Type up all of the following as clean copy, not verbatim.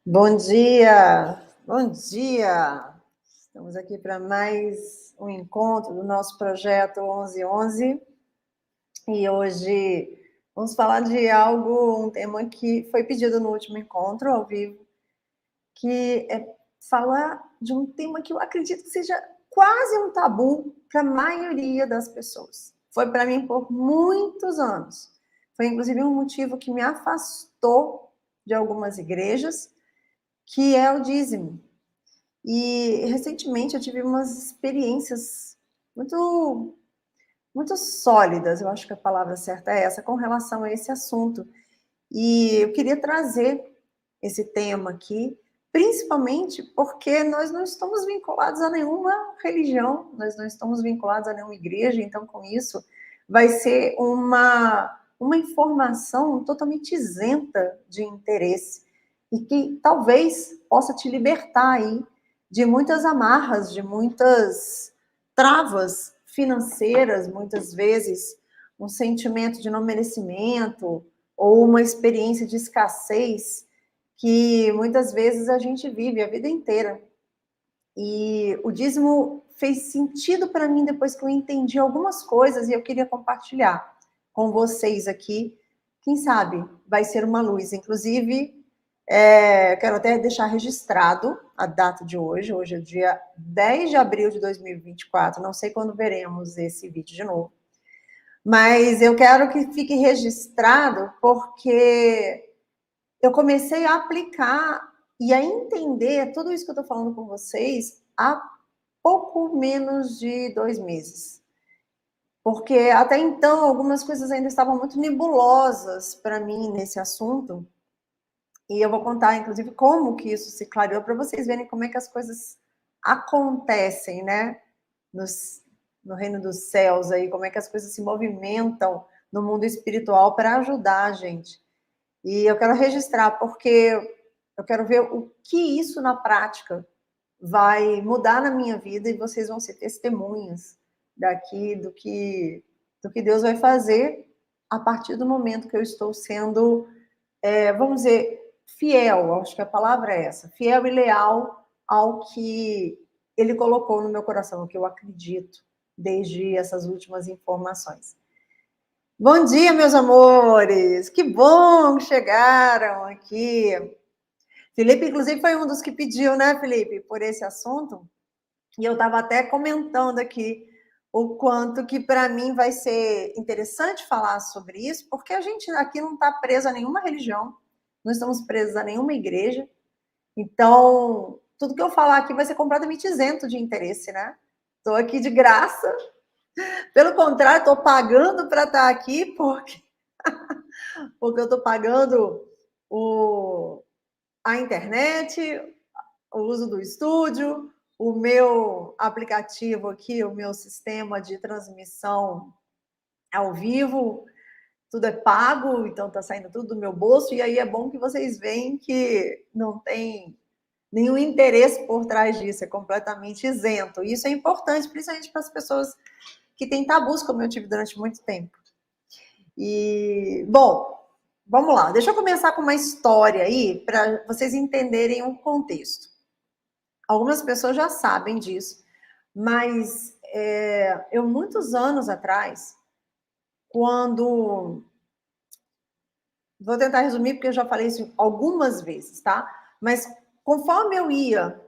Bom dia, bom dia. Estamos aqui para mais um encontro do nosso projeto 1111 e hoje vamos falar de um tema que foi pedido no último encontro ao vivo, que é falar de um tema que eu acredito que seja quase um tabu para a maioria das pessoas. Foi para mim por muitos anos. Foi inclusive um motivo que me afastou de algumas igrejas, que é o dízimo. E recentemente eu tive umas experiências muito, muito sólidas, eu acho que a palavra certa é essa, com relação a esse assunto. E eu queria trazer esse tema aqui, principalmente porque nós não estamos vinculados a nenhuma religião, nós não estamos vinculados a nenhuma igreja, então com isso vai ser uma informação totalmente isenta de interesse e que talvez possa te libertar aí de muitas amarras, de muitas travas financeiras, muitas vezes um sentimento de não merecimento ou uma experiência de escassez que muitas vezes a gente vive a vida inteira. E o dízimo fez sentido para mim depois que eu entendi algumas coisas e eu queria compartilhar com vocês aqui. Quem sabe vai ser uma luz. Inclusive, quero até deixar registrado a data de hoje. Hoje é o dia 10 de abril de 2024. Não sei quando veremos esse vídeo de novo. Mas eu quero que fique registrado porque eu comecei a aplicar e a entender tudo isso que eu estou falando com vocês há pouco menos de 2 meses. Porque até então algumas coisas ainda estavam muito nebulosas para mim nesse assunto. E eu vou contar, inclusive, como que isso se clareou para vocês verem como é que as coisas acontecem, né? No reino dos céus aí, como é que as coisas se movimentam no mundo espiritual para ajudar a gente. E eu quero registrar, porque eu quero ver o que isso na prática vai mudar na minha vida e vocês vão ser testemunhas daqui do que Deus vai fazer a partir do momento que eu estou sendo, vamos dizer, fiel, acho que a palavra é essa, fiel e leal ao que Ele colocou no meu coração, ao que eu acredito desde essas últimas informações. Bom dia, meus amores! Que bom que chegaram aqui. Felipe, inclusive, foi um dos que pediu, né, Felipe, por esse assunto. E eu estava até comentando aqui o quanto que para mim vai ser interessante falar sobre isso, porque a gente aqui não está preso a nenhuma religião, não estamos presos a nenhuma igreja. Então, tudo que eu falar aqui vai ser completamente isento de interesse, né? Estou aqui de graça. Pelo contrário, estou pagando para estar aqui, porque eu estou pagando a internet, o uso do estúdio, o meu aplicativo aqui, o meu sistema de transmissão ao vivo, tudo é pago, então está saindo tudo do meu bolso, e aí é bom que vocês veem que não tem nenhum interesse por trás disso, é completamente isento. E isso é importante, principalmente para as pessoas que têm tabus, como eu tive durante muito tempo. E, bom, vamos lá. Deixa eu começar com uma história aí, para vocês entenderem o contexto. Algumas pessoas já sabem disso, mas eu, muitos anos atrás, quando... Vou tentar resumir, porque eu já falei isso algumas vezes, tá? Mas conforme eu ia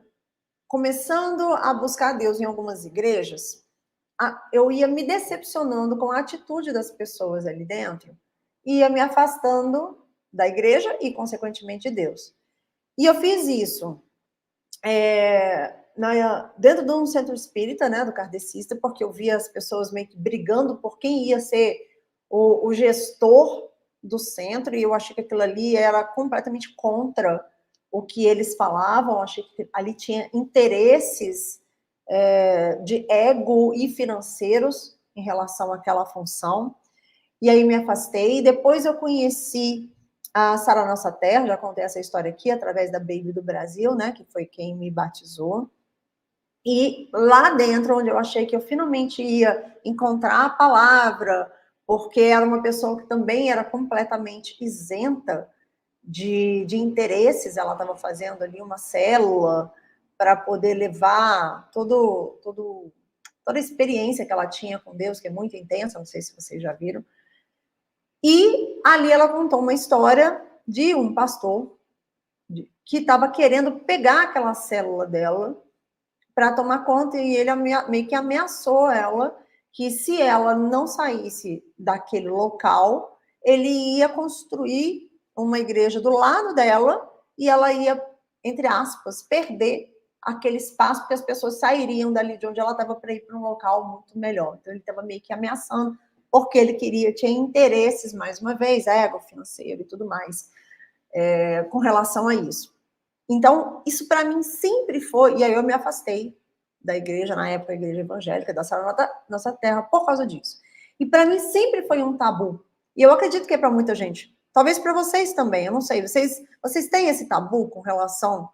começando a buscar Deus em algumas igrejas, eu ia me decepcionando com a atitude das pessoas ali dentro, ia me afastando da igreja e, consequentemente, de Deus. E eu fiz isso dentro de um centro espírita, né, do kardecista, porque eu via as pessoas meio que brigando por quem ia ser o gestor do centro, e eu achei que aquilo ali era completamente contra o que eles falavam, achei que ali tinha interesses de ego e financeiros em relação àquela função. E aí me afastei. Depois eu conheci a Sara Nossa Terra, já contei essa história aqui, através da Baby do Brasil, né, que foi quem me batizou. E lá dentro, onde eu achei que eu finalmente ia encontrar a palavra, porque era uma pessoa que também era completamente isenta de interesses, ela estava fazendo ali uma célula para poder levar toda a experiência que ela tinha com Deus, que é muito intensa, não sei se vocês já viram. E ali ela contou uma história de um pastor que estava querendo pegar aquela célula dela para tomar conta, e ele meio que ameaçou ela que se ela não saísse daquele local, ele ia construir uma igreja do lado dela e ela ia, entre aspas, perder aquele espaço, porque as pessoas sairiam dali de onde ela estava para ir para um local muito melhor. Então ele estava meio que ameaçando, porque ele tinha interesses, mais uma vez, ego financeiro e tudo mais, com relação a isso. Então, isso para mim sempre foi, e aí eu me afastei da igreja, na época a igreja evangélica da Sara Nossa Terra, por causa disso. E para mim sempre foi um tabu. E eu acredito que é para muita gente. Talvez para vocês também, eu não sei. Vocês têm esse tabu com relação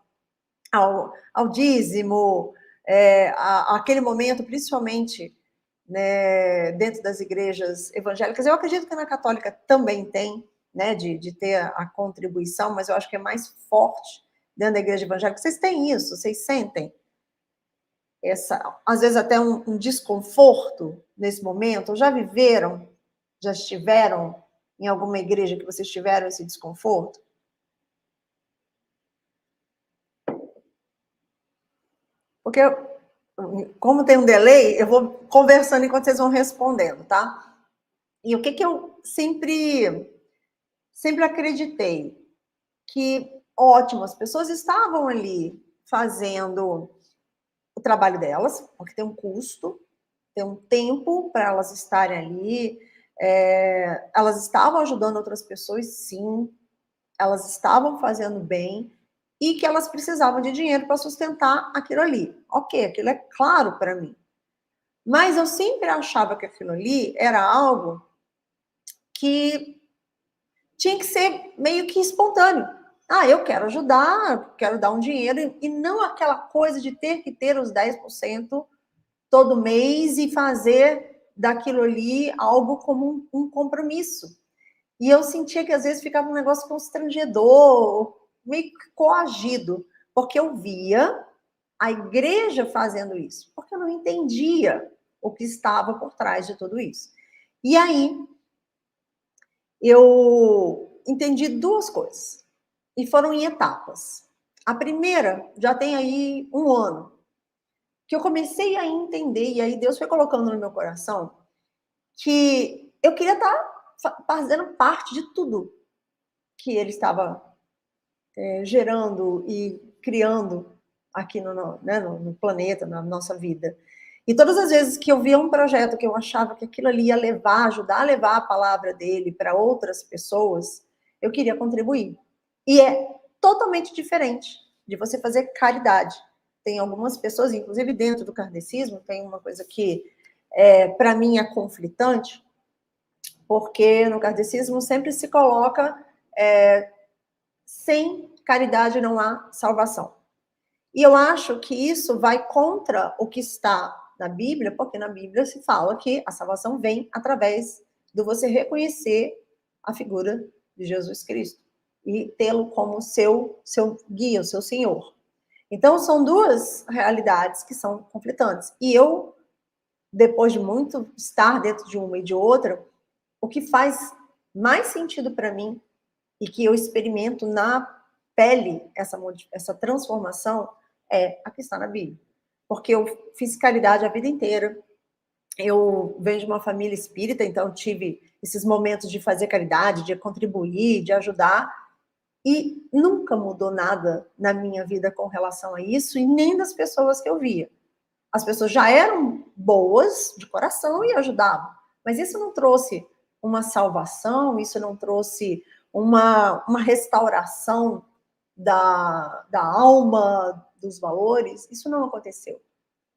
ao dízimo, aquele momento, principalmente, né, dentro das igrejas evangélicas. Eu acredito que na católica também tem, né, de ter a contribuição, mas eu acho que é mais forte dentro da igreja evangélica. Vocês têm isso? Vocês sentem às vezes até um desconforto nesse momento? Já viveram? Já estiveram em alguma igreja que vocês tiveram esse desconforto? Porque, como tem um delay, eu vou conversando enquanto vocês vão respondendo, tá? E o que eu sempre acreditei? Que, ótimo, as pessoas estavam ali fazendo o trabalho delas, porque tem um custo, tem um tempo para elas estarem ali, elas estavam ajudando outras pessoas, sim, elas estavam fazendo bem, e que elas precisavam de dinheiro para sustentar aquilo ali. Ok, aquilo é claro para mim. Mas eu sempre achava que aquilo ali era algo que tinha que ser meio que espontâneo. Ah, eu quero ajudar, quero dar um dinheiro, e não aquela coisa de ter que ter os 10% todo mês e fazer daquilo ali algo como um compromisso. E eu sentia que às vezes ficava um negócio constrangedor, meio que coagido, porque eu via a igreja fazendo isso, porque eu não entendia o que estava por trás de tudo isso. E aí eu entendi duas coisas, e foram em etapas. A primeira já tem aí um ano, que eu comecei a entender, e aí Deus foi colocando no meu coração, que eu queria estar fazendo parte de tudo que ele estava gerando e criando aqui no planeta, na nossa vida. E todas as vezes que eu via um projeto que eu achava que aquilo ali ia ajudar a levar a palavra dele para outras pessoas, eu queria contribuir. E é totalmente diferente de você fazer caridade. Tem algumas pessoas, inclusive dentro do kardecismo, tem uma coisa que, para mim, é conflitante, porque no kardecismo sempre se coloca sem caridade não há salvação. E eu acho que isso vai contra o que está na Bíblia, porque na Bíblia se fala que a salvação vem através de você reconhecer a figura de Jesus Cristo e tê-lo como seu guia, o seu Senhor. Então, são duas realidades que são conflitantes. E eu, depois de muito estar dentro de uma e de outra, o que faz mais sentido para mim e que eu experimento na pele essa transformação é a que está na Bíblia. Porque eu fiz caridade a vida inteira, eu venho de uma família espírita, então tive esses momentos de fazer caridade, de contribuir, de ajudar, e nunca mudou nada na minha vida com relação a isso, e nem das pessoas que eu via. As pessoas já eram boas de coração e ajudavam, mas isso não trouxe uma salvação, isso não trouxe uma restauração da alma, dos valores, isso não aconteceu.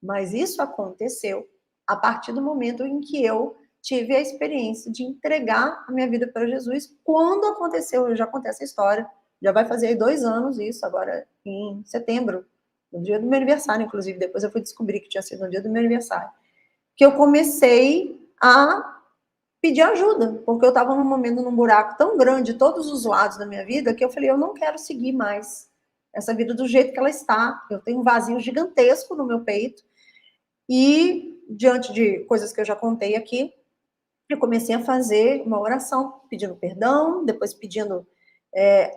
Mas isso aconteceu a partir do momento em que eu tive a experiência de entregar a minha vida para Jesus. Quando aconteceu, eu já contei essa história, já vai fazer 2 anos isso, agora em setembro, no dia do meu aniversário, inclusive, depois eu fui descobrir que tinha sido no dia do meu aniversário, que eu comecei a pedir ajuda, porque eu estava num momento, num buraco tão grande de todos os lados da minha vida, que eu falei, eu não quero seguir mais essa vida do jeito que ela está. Eu tenho um vazio gigantesco no meu peito. E, diante de coisas que eu já contei aqui, eu comecei a fazer uma oração, pedindo perdão, depois pedindo,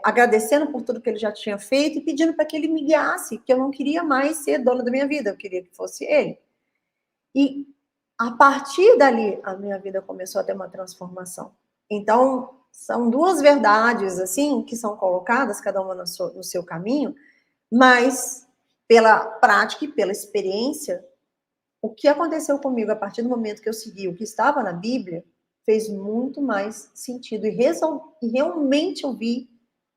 agradecendo por tudo que ele já tinha feito e pedindo para que ele me guiasse, que eu não queria mais ser dona da minha vida, eu queria que fosse ele. E a partir dali, a minha vida começou a ter uma transformação. Então, são duas verdades, assim, que são colocadas, cada uma no seu caminho, mas pela prática e pela experiência, o que aconteceu comigo a partir do momento que eu segui o que estava na Bíblia fez muito mais sentido. E realmente eu vi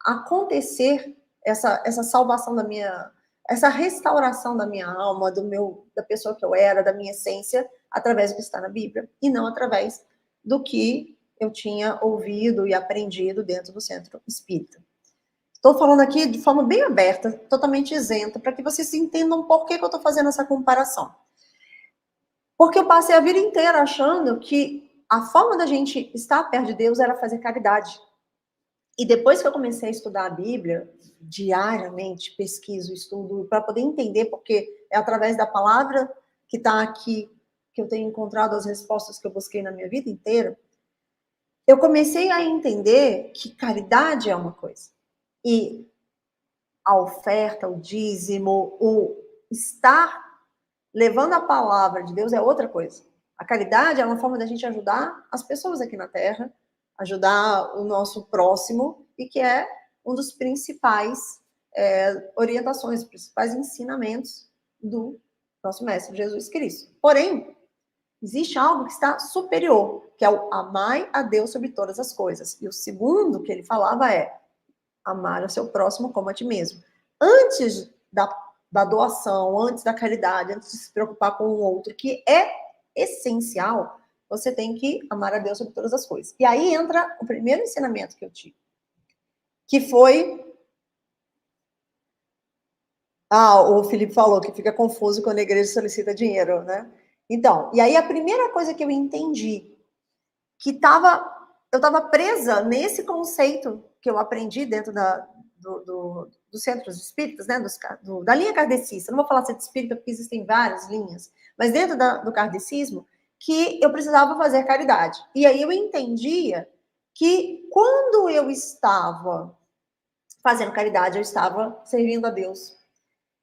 acontecer essa salvação da minha, essa restauração da minha alma, da pessoa que eu era, da minha essência, através do que está na Bíblia, e não através do que eu tinha ouvido e aprendido dentro do centro espírita. Estou falando aqui de forma bem aberta, totalmente isenta, para que vocês entendam por que eu estou fazendo essa comparação. Porque eu passei a vida inteira achando que a forma da gente estar perto de Deus era fazer caridade. E depois que eu comecei a estudar a Bíblia, diariamente, pesquiso, estudo, para poder entender, porque é através da palavra que está aqui que eu tenho encontrado as respostas que eu busquei na minha vida inteira, eu comecei a entender que caridade é uma coisa. E a oferta, o dízimo, o estar levando a palavra de Deus é outra coisa. A caridade é uma forma da gente ajudar as pessoas aqui na Terra, ajudar o nosso próximo, e que é um dos principais orientações, principais ensinamentos do nosso Mestre Jesus Cristo. Porém, existe algo que está superior, que é o amai a Deus sobre todas as coisas. E o segundo que ele falava é amar o seu próximo como a ti mesmo. Antes da doação, antes da caridade, antes de se preocupar com o outro, que é essencial, você tem que amar a Deus sobre todas as coisas. E aí entra o primeiro ensinamento que eu tive, que foi... o Felipe falou que fica confuso quando a igreja solicita dinheiro, né? Então, e aí a primeira coisa que eu entendi, que eu estava presa nesse conceito que eu aprendi dentro dos centros espíritas, né, da linha kardecista. Não vou falar centro espírita porque existem várias linhas, mas dentro do kardecismo, que eu precisava fazer caridade. E aí eu entendia que quando eu estava fazendo caridade, eu estava servindo a Deus.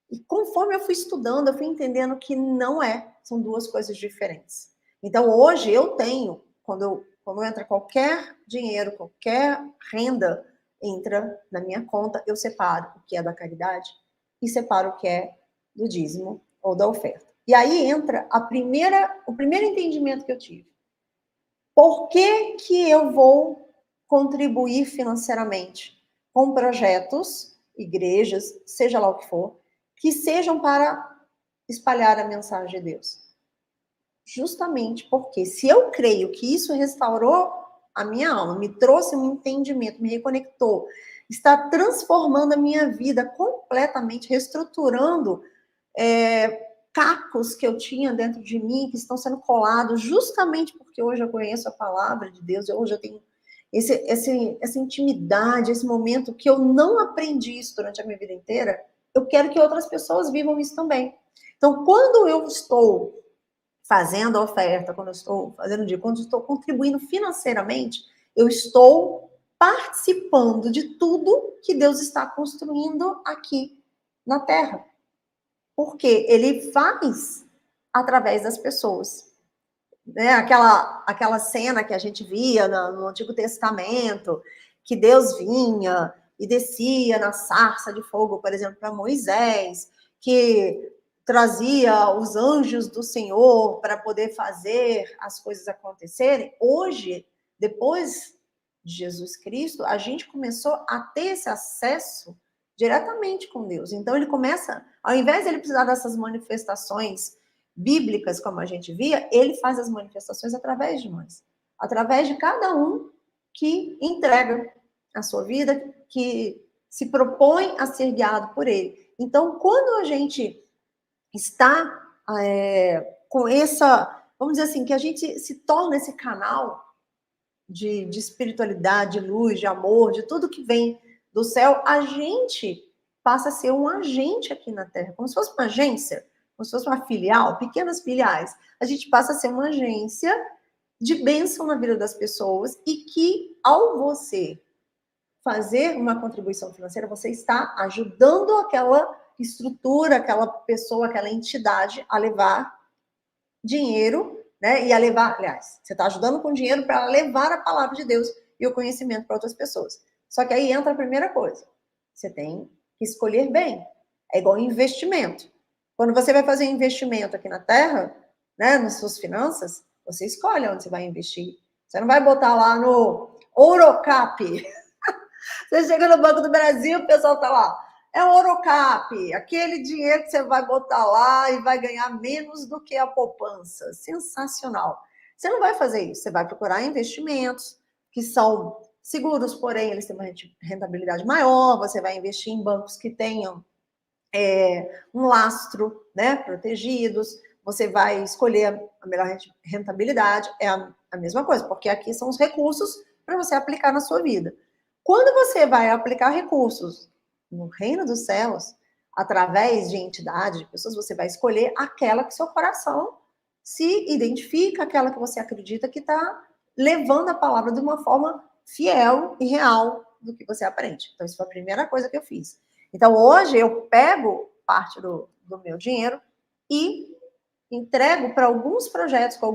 E conforme eu fui estudando, eu fui entendendo que não são duas coisas diferentes. Então, hoje eu tenho, quando entra qualquer dinheiro, qualquer renda entra na minha conta, eu separo o que é da caridade e separo o que é do dízimo ou da oferta. E aí entra o primeiro entendimento que eu tive. Por que eu vou contribuir financeiramente com projetos, igrejas, seja lá o que for, que sejam para espalhar a mensagem de Deus? Justamente porque se eu creio que isso restaurou a minha alma, me trouxe um entendimento, me reconectou, está transformando a minha vida completamente, reestruturando cacos que eu tinha dentro de mim, que estão sendo colados justamente porque hoje eu conheço a palavra de Deus, hoje eu tenho essa intimidade, esse momento que eu não aprendi isso durante a minha vida inteira, eu quero que outras pessoas vivam isso também. Então, quando eu estou fazendo a oferta, quando eu estou fazendo o dia, quando eu estou contribuindo financeiramente, eu estou participando de tudo que Deus está construindo aqui na Terra. Porque ele faz através das pessoas. Né? Aquela cena que a gente via no Antigo Testamento, que Deus vinha e descia na sarça de fogo, por exemplo, para Moisés, que trazia os anjos do Senhor para poder fazer as coisas acontecerem. Hoje, depois de Jesus Cristo, a gente começou a ter esse acesso diretamente com Deus. Então, ele começa, ao invés de ele precisar dessas manifestações bíblicas, como a gente via, ele faz as manifestações através de nós. Através de cada um que entrega a sua vida, que se propõe a ser guiado por ele. Então, quando a gente está com essa, vamos dizer assim, que a gente se torna esse canal de espiritualidade, de luz, de amor, de tudo que vem do céu, a gente passa a ser um agente aqui na Terra, como se fosse uma agência, como se fosse uma filial, pequenas filiais. A gente passa a ser uma agência de bênção na vida das pessoas e que, ao você fazer uma contribuição financeira, você está ajudando aquela estrutura, aquela pessoa, aquela entidade a levar dinheiro, né? E a levar, aliás, você está ajudando com dinheiro para levar a palavra de Deus e o conhecimento para outras pessoas. Só que aí entra a primeira coisa. Você tem que escolher bem. É igual investimento. Quando você vai fazer investimento aqui na Terra, né, nas suas finanças, você escolhe onde você vai investir. Você não vai botar lá no Ourocap. Você chega no Banco do Brasil, o pessoal está lá. É o Ourocap, aquele dinheiro que você vai botar lá e vai ganhar menos do que a poupança. Sensacional. Você não vai fazer isso. Você vai procurar investimentos que são seguros, porém eles têm uma rentabilidade maior. Você vai investir em bancos que tenham um lastro, né, protegidos. Você vai escolher a melhor rentabilidade. É a mesma coisa, porque aqui são os recursos para você aplicar na sua vida. Quando você vai aplicar recursos no reino dos céus, através de entidades, de pessoas, você vai escolher aquela que seu coração se identifica, aquela que você acredita que está levando a palavra de uma forma fiel e real do que você aprende. Então, isso foi a primeira coisa que eu fiz. Então, hoje, eu pego parte do meu dinheiro e entrego para alguns projetos, com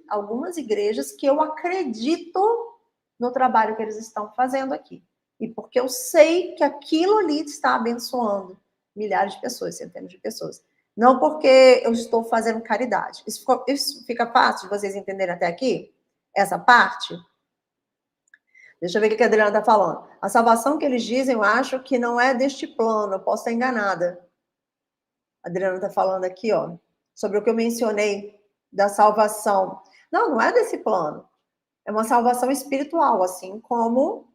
algumas igrejas que eu acredito no trabalho que eles estão fazendo aqui. E porque eu sei que aquilo ali está abençoando milhares de pessoas, centenas de pessoas. Não porque eu estou fazendo caridade. Isso fica fácil de vocês entenderem até aqui? Essa parte? Deixa eu ver o que a Adriana está falando. A salvação que eles dizem, eu acho que não é deste plano. Eu posso estar enganada. A Adriana está falando aqui, ó, sobre o que eu mencionei da salvação. Não é desse plano. É uma salvação espiritual, assim como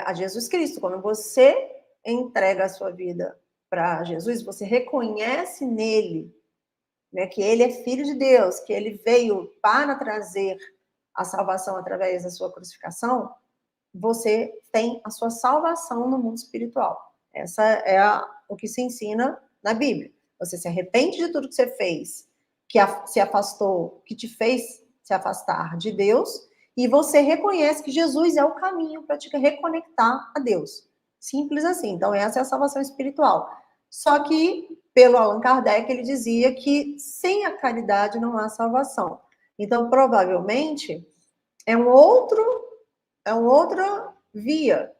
a Jesus Cristo. Quando você entrega a sua vida para Jesus, você reconhece nele, né, que ele é filho de Deus, que ele veio para trazer a salvação através da sua crucificação, você tem a sua salvação no mundo espiritual. Essa é o que se ensina na Bíblia. Você se arrepende de tudo que você fez, que se afastou, que te fez se afastar de Deus, e você reconhece que Jesus é o caminho para te reconectar a Deus. Simples assim. Então, essa é a salvação espiritual. Só que, pelo Allan Kardec, ele dizia que sem a caridade não há salvação. Então, provavelmente, é uma outra via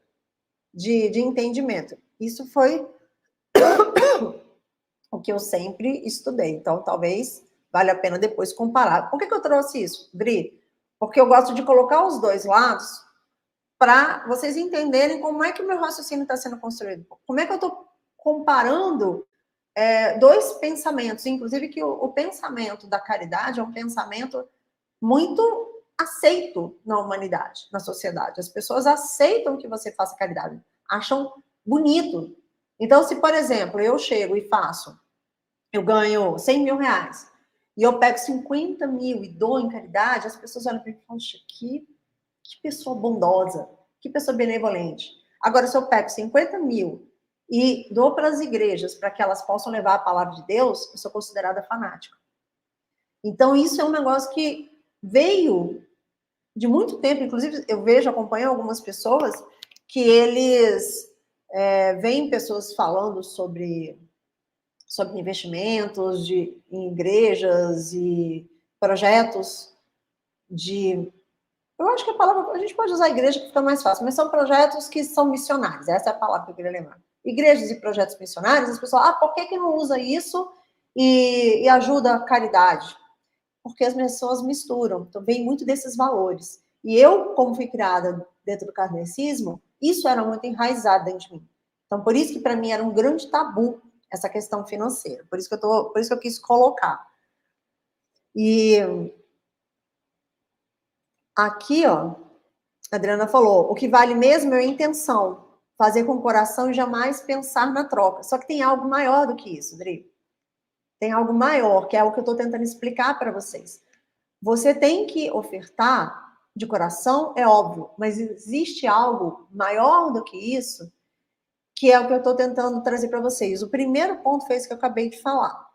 de entendimento. Isso foi o que eu sempre estudei. Então, talvez valha a pena depois comparar. Por que eu trouxe isso, Dri? Porque eu gosto de colocar os dois lados para vocês entenderem como é que o meu raciocínio está sendo construído. Como é que eu estou comparando dois pensamentos. Inclusive que o pensamento da caridade é um pensamento muito aceito na humanidade, na sociedade. As pessoas aceitam que você faça caridade, acham bonito. Então, se, por exemplo, eu chego e eu ganho 100 mil reais, e eu pego 50 mil e dou em caridade, as pessoas olham para mim e falam, que pessoa bondosa, que pessoa benevolente. Agora, se eu pego 50 mil e dou para as igrejas para que elas possam levar a palavra de Deus, eu sou considerada fanática. Então, isso é um negócio que veio de muito tempo, inclusive eu acompanho algumas pessoas que eles veem pessoas falando sobre investimentos em igrejas e projetos eu acho que a gente pode usar igreja que fica mais fácil, mas são projetos que são missionários, essa é a palavra que eu queria lembrar. Igrejas e projetos missionários, as pessoas, por que não usa isso e ajuda a caridade? Porque as pessoas misturam, então vem muito desses valores. E eu, como fui criada dentro do kardecismo, isso era muito enraizado dentro de mim. Então, por isso que para mim era um grande tabu essa questão financeira. Por isso que eu quis colocar. E aqui, ó, a Adriana falou, o que vale mesmo é a intenção, fazer com o coração e jamais pensar na troca. Só que tem algo maior do que isso, Adri. Tem algo maior, que é o que eu estou tentando explicar para vocês. Você tem que ofertar de coração, é óbvio, mas existe algo maior do que isso, que é o que eu estou tentando trazer para vocês. O primeiro ponto foi esse que eu acabei de falar,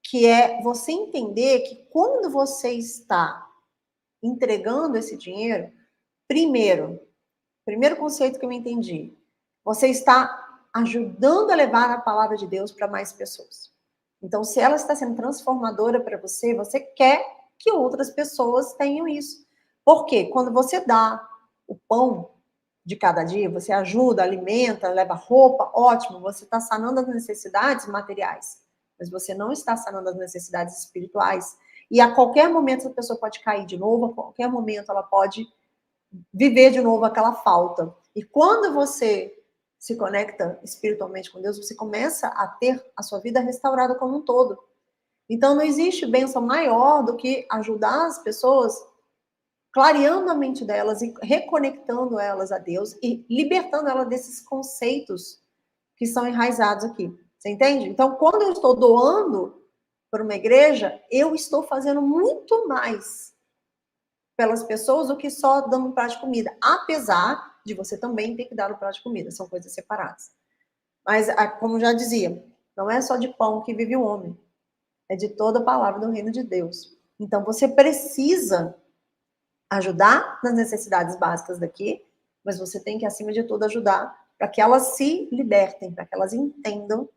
que é você entender que quando você está entregando esse dinheiro, primeiro conceito que eu entendi, você está ajudando a levar a palavra de Deus para mais pessoas. Então, se ela está sendo transformadora para você, você quer que outras pessoas tenham isso. Por quê? Quando você dá o pão de cada dia, você ajuda, alimenta, leva roupa, ótimo, você está sanando as necessidades materiais, mas você não está sanando as necessidades espirituais. E a qualquer momento a pessoa pode cair de novo, a qualquer momento ela pode viver de novo aquela falta. E quando você se conecta espiritualmente com Deus, você começa a ter a sua vida restaurada como um todo. Então não existe bênção maior do que ajudar as pessoas, clareando a mente delas e reconectando elas a Deus e libertando elas desses conceitos que são enraizados aqui. Você entende? Então, quando eu estou doando para uma igreja, eu estou fazendo muito mais pelas pessoas do que só dando um prato de comida. Apesar de você também ter que dar o prato de comida, são coisas separadas. Mas, como já dizia, não é só de pão que vive o homem, é de toda a palavra do reino de Deus. Então, você precisa ajudar nas necessidades básicas daqui, mas você tem que, acima de tudo, ajudar para que elas se libertem, para que elas entendam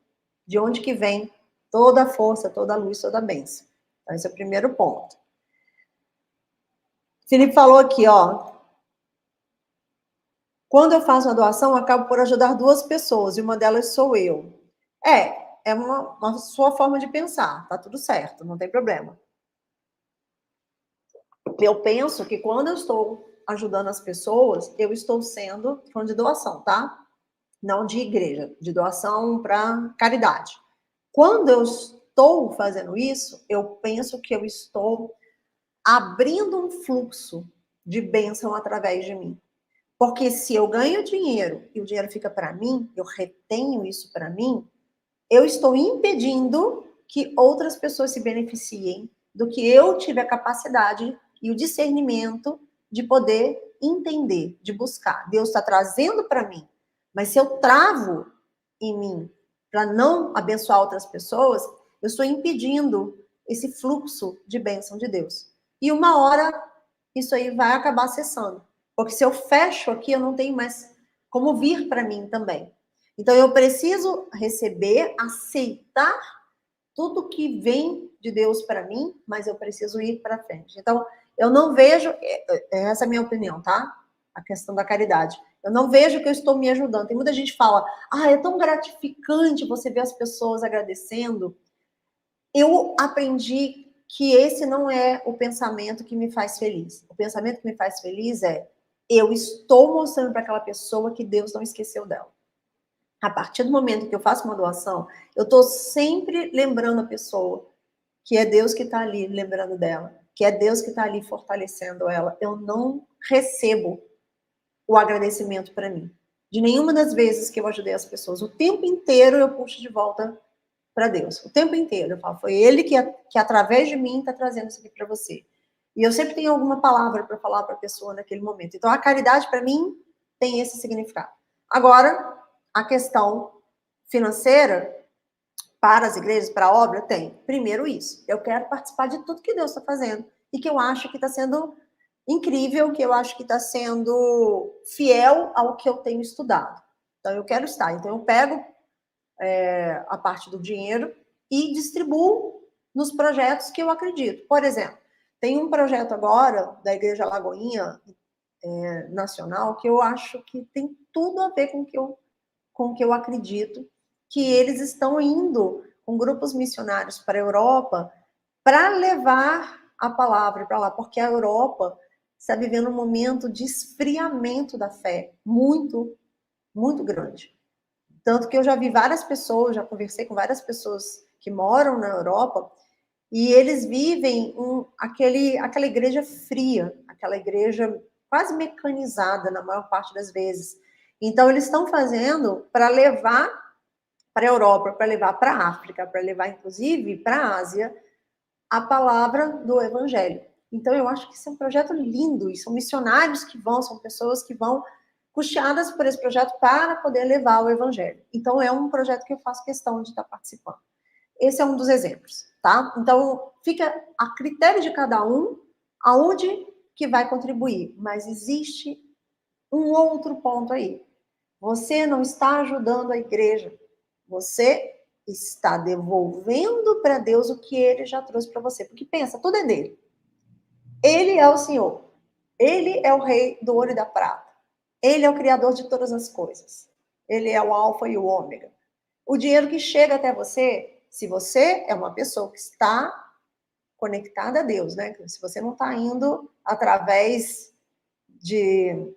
de onde que vem toda a força, toda a luz, toda a bênção. Então, esse é o primeiro ponto. Felipe falou aqui, ó. Quando eu faço uma doação, eu acabo por ajudar duas pessoas, e uma delas sou eu. É uma sua forma de pensar, tá tudo certo, não tem problema. Eu penso que quando eu estou ajudando as pessoas, eu estou sendo, falando de doação, tá? Não de igreja, de doação para caridade. Quando eu estou fazendo isso, eu penso que eu estou abrindo um fluxo de bênção através de mim. Porque se eu ganho dinheiro e o dinheiro fica para mim, eu retenho isso para mim, eu estou impedindo que outras pessoas se beneficiem do que eu tive a capacidade e o discernimento de poder entender, de buscar. Deus está trazendo para mim, mas se eu travo em mim para não abençoar outras pessoas, eu estou impedindo esse fluxo de bênção de Deus. E uma hora isso aí vai acabar cessando. Porque se eu fecho aqui, eu não tenho mais como vir para mim também. Então, eu preciso receber, aceitar tudo que vem de Deus para mim, mas eu preciso ir para frente. Então, eu não vejo, essa é a minha opinião, tá? A questão da caridade. Eu não vejo que eu estou me ajudando. Tem muita gente que fala, é tão gratificante você ver as pessoas agradecendo. Eu aprendi que esse não é o pensamento que me faz feliz. O pensamento que me faz feliz é, eu estou mostrando para aquela pessoa que Deus não esqueceu dela. A partir do momento que eu faço uma doação, eu estou sempre lembrando a pessoa que é Deus que está ali lembrando dela, que é Deus que está ali fortalecendo ela. Eu não recebo o agradecimento para mim. De nenhuma das vezes que eu ajudei as pessoas. O tempo inteiro eu puxo de volta para Deus. O tempo inteiro eu falo, foi Ele que através de mim está trazendo isso aqui para você. E eu sempre tenho alguma palavra para falar para a pessoa naquele momento. Então, a caridade, para mim, tem esse significado. Agora, a questão financeira, para as igrejas, para a obra, tem. Primeiro isso. Eu quero participar de tudo que Deus está fazendo. E que eu acho que está sendo incrível, que eu acho que está sendo fiel ao que eu tenho estudado. Então, eu quero estar. Então, eu pego a parte do dinheiro e distribuo nos projetos que eu acredito. Por exemplo, tem um projeto agora da Igreja Lagoinha Nacional que eu acho que tem tudo a ver com o que eu acredito, que eles estão indo com grupos missionários para a Europa para levar a palavra para lá, porque a Europa está vivendo um momento de esfriamento da fé muito, muito grande. Tanto que eu já vi várias pessoas, já conversei com várias pessoas que moram na Europa, e eles vivem aquela igreja fria, aquela igreja quase mecanizada na maior parte das vezes. Então, eles estão fazendo para levar para a Europa, para levar para a África, para levar, inclusive, para a Ásia, a palavra do Evangelho. Então, eu acho que isso é um projeto lindo, e são missionários que vão, são pessoas que vão custeadas por esse projeto para poder levar o evangelho. Então, é um projeto que eu faço questão de estar participando. Esse é um dos exemplos, tá? Então, fica a critério de cada um aonde que vai contribuir. Mas existe um outro ponto aí. Você não está ajudando a igreja. Você está devolvendo para Deus o que ele já trouxe para você. Porque pensa, tudo é dele. Ele é o Senhor. Ele é o rei do ouro e da prata. Ele é o criador de todas as coisas. Ele é o alfa e o ômega. O dinheiro que chega até você, se você é uma pessoa que está conectada a Deus, né? Se você não está indo através de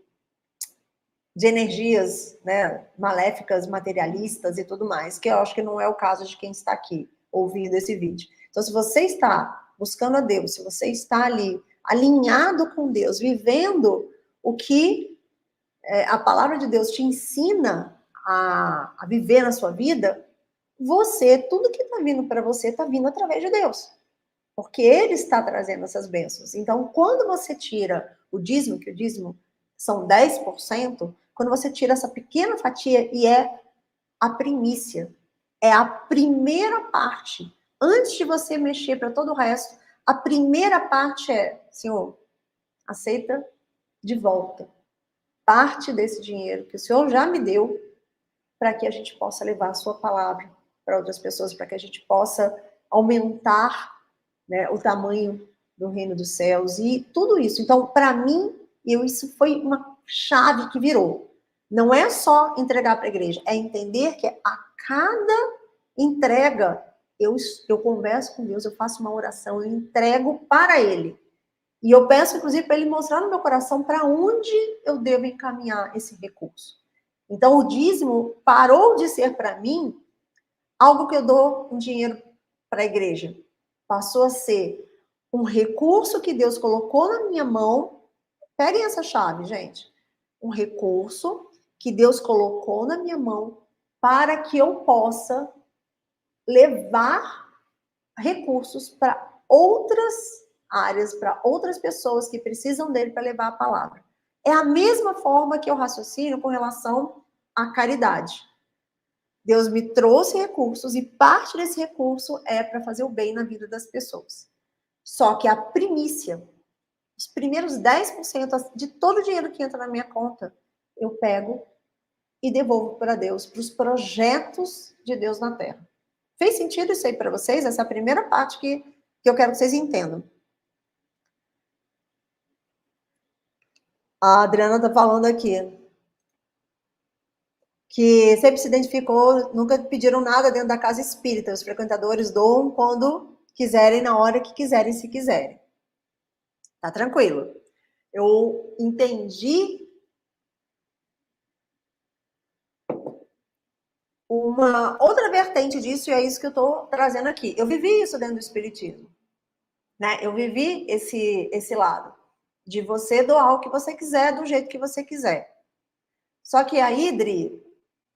energias, né, maléficas, materialistas e tudo mais, que eu acho que não é o caso de quem está aqui ouvindo esse vídeo. Então, se você está buscando a Deus, se você está ali alinhado com Deus, vivendo o que a palavra de Deus te ensina a viver na sua vida, você, tudo que está vindo para você, está vindo através de Deus. Porque Ele está trazendo essas bênçãos. Então, quando você tira o dízimo, que o dízimo são 10%, quando você tira essa pequena fatia e é a primícia, é a primeira parte, antes de você mexer para todo o resto, a primeira parte é, Senhor, aceita de volta parte desse dinheiro que o Senhor já me deu, para que a gente possa levar a sua palavra para outras pessoas, para que a gente possa aumentar, né, o tamanho do reino dos céus e tudo isso. Então, para mim, isso foi uma chave que virou. Não é só entregar para a igreja, é entender que a cada entrega eu converso com Deus, eu faço uma oração, eu entrego para Ele. E eu peço, inclusive, para Ele mostrar no meu coração para onde eu devo encaminhar esse recurso. Então, o dízimo parou de ser para mim algo que eu dou um dinheiro para a igreja. Passou a ser um recurso que Deus colocou na minha mão. Peguem essa chave, gente. Um recurso que Deus colocou na minha mão para que eu possa levar recursos para outras áreas, para outras pessoas que precisam dele para levar a palavra. É a mesma forma que eu raciocino com relação à caridade. Deus me trouxe recursos e parte desse recurso é para fazer o bem na vida das pessoas. Só que a primícia, os primeiros 10% de todo o dinheiro que entra na minha conta, eu pego e devolvo para Deus, para os projetos de Deus na Terra. Fez sentido isso aí para vocês? Essa é a primeira parte que eu quero que vocês entendam. A Adriana está falando aqui que sempre se identificou, nunca pediram nada dentro da casa espírita. Os frequentadores doam quando quiserem, na hora que quiserem, se quiserem. Tá tranquilo. Eu entendi uma outra vertente disso, e é isso que eu estou trazendo aqui. Eu vivi isso dentro do espiritismo, né? Eu vivi esse lado de você doar o que você quiser, do jeito que você quiser. Só que aí, Dri,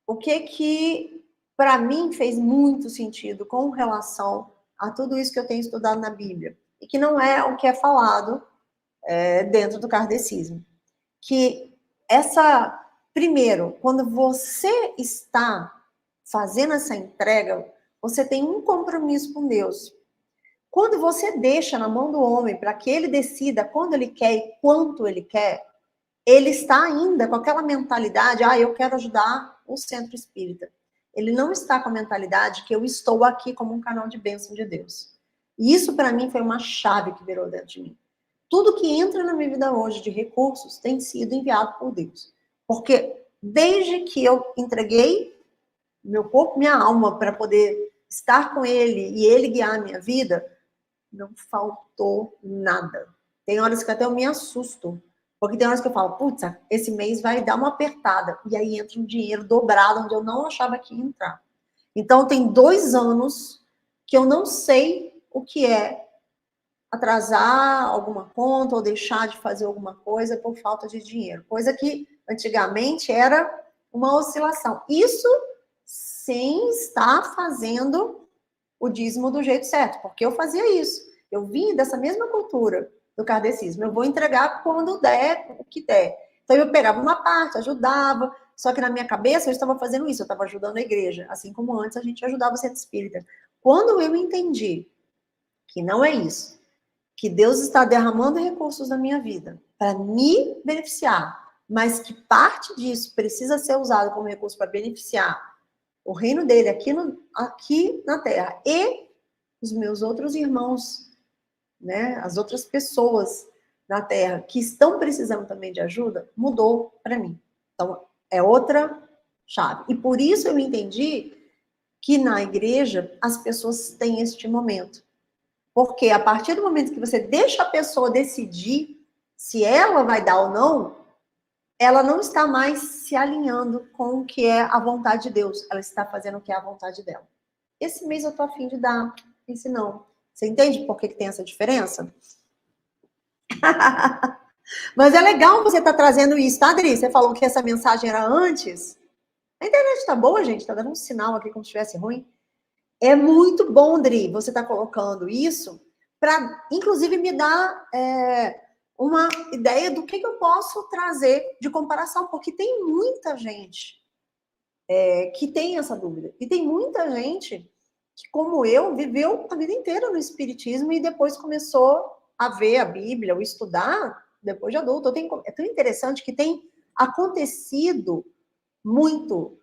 o que para mim fez muito sentido com relação a tudo isso que eu tenho estudado na Bíblia, e que não é o que é falado dentro do kardecismo, que primeiro, quando você está fazendo essa entrega, você tem um compromisso com Deus. Quando você deixa na mão do homem para que ele decida quando ele quer e quanto ele quer, ele está ainda com aquela mentalidade, eu quero ajudar o centro espírita. Ele não está com a mentalidade que eu estou aqui como um canal de bênção de Deus. E isso, para mim, foi uma chave que virou dentro de mim. Tudo que entra na minha vida hoje de recursos tem sido enviado por Deus. Porque desde que eu entreguei meu corpo, minha alma, para poder estar com Ele e Ele guiar a minha vida, não faltou nada. Tem horas que até eu me assusto. Porque tem horas que eu falo, putz, esse mês vai dar uma apertada. E aí entra um dinheiro dobrado onde eu não achava que ia entrar. Então, tem 2 anos que eu não sei o que é atrasar alguma conta ou deixar de fazer alguma coisa por falta de dinheiro. Coisa que antigamente era uma oscilação. Isso sem estar fazendo o dízimo do jeito certo, porque eu fazia isso. Eu vim dessa mesma cultura do kardecismo. Eu vou entregar quando der, o que der. Então, eu pegava uma parte, ajudava, só que na minha cabeça eu estava fazendo isso, eu estava ajudando a igreja, assim como antes a gente ajudava o centro espírita. Quando eu entendi que não é isso, que Deus está derramando recursos na minha vida para me beneficiar, mas que parte disso precisa ser usado como recurso para beneficiar o reino dele aqui na Terra e os meus outros irmãos, né, as outras pessoas na Terra que estão precisando também de ajuda, mudou para mim. Então, é outra chave. E por isso eu entendi que na igreja as pessoas têm este momento. Porque a partir do momento que você deixa a pessoa decidir se ela vai dar ou não, ela não está mais se alinhando com o que é a vontade de Deus. Ela está fazendo o que é a vontade dela. Esse mês eu tô a fim de dar, esse não. Você entende por que tem essa diferença? Mas é legal você estar trazendo isso, tá, Adri? Você falou que essa mensagem era antes. A internet tá boa, gente? Tá dando um sinal aqui como se estivesse ruim. É muito bom, Dri, você tá colocando isso para, inclusive, me dar uma ideia do que eu posso trazer de comparação, porque tem muita gente que tem essa dúvida. E tem muita gente que, como eu, viveu a vida inteira no espiritismo e depois começou a ver a Bíblia, ou estudar depois de adulto. É tão interessante que tem acontecido muito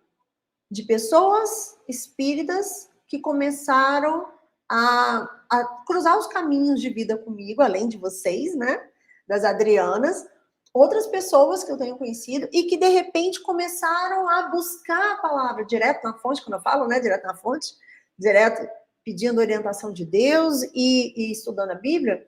de pessoas espíritas que começaram a cruzar os caminhos de vida comigo, além de vocês, né? Das Adrianas, outras pessoas que eu tenho conhecido e que, de repente, começaram a buscar a palavra direto na fonte, quando eu falo, né? Direto na fonte, direto pedindo orientação de Deus e estudando a Bíblia.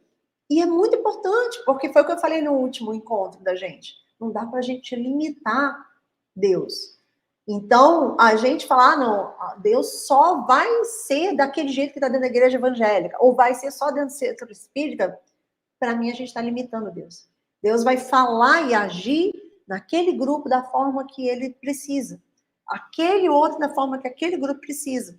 E é muito importante, porque foi o que eu falei no último encontro da gente. Não dá para a gente limitar Deus. Então, a gente fala, não, Deus só vai ser daquele jeito que está dentro da igreja evangélica, ou vai ser só dentro do centro espírita. Para mim, a gente está limitando Deus. Deus vai falar e agir naquele grupo da forma que ele precisa. Aquele outro da forma que aquele grupo precisa.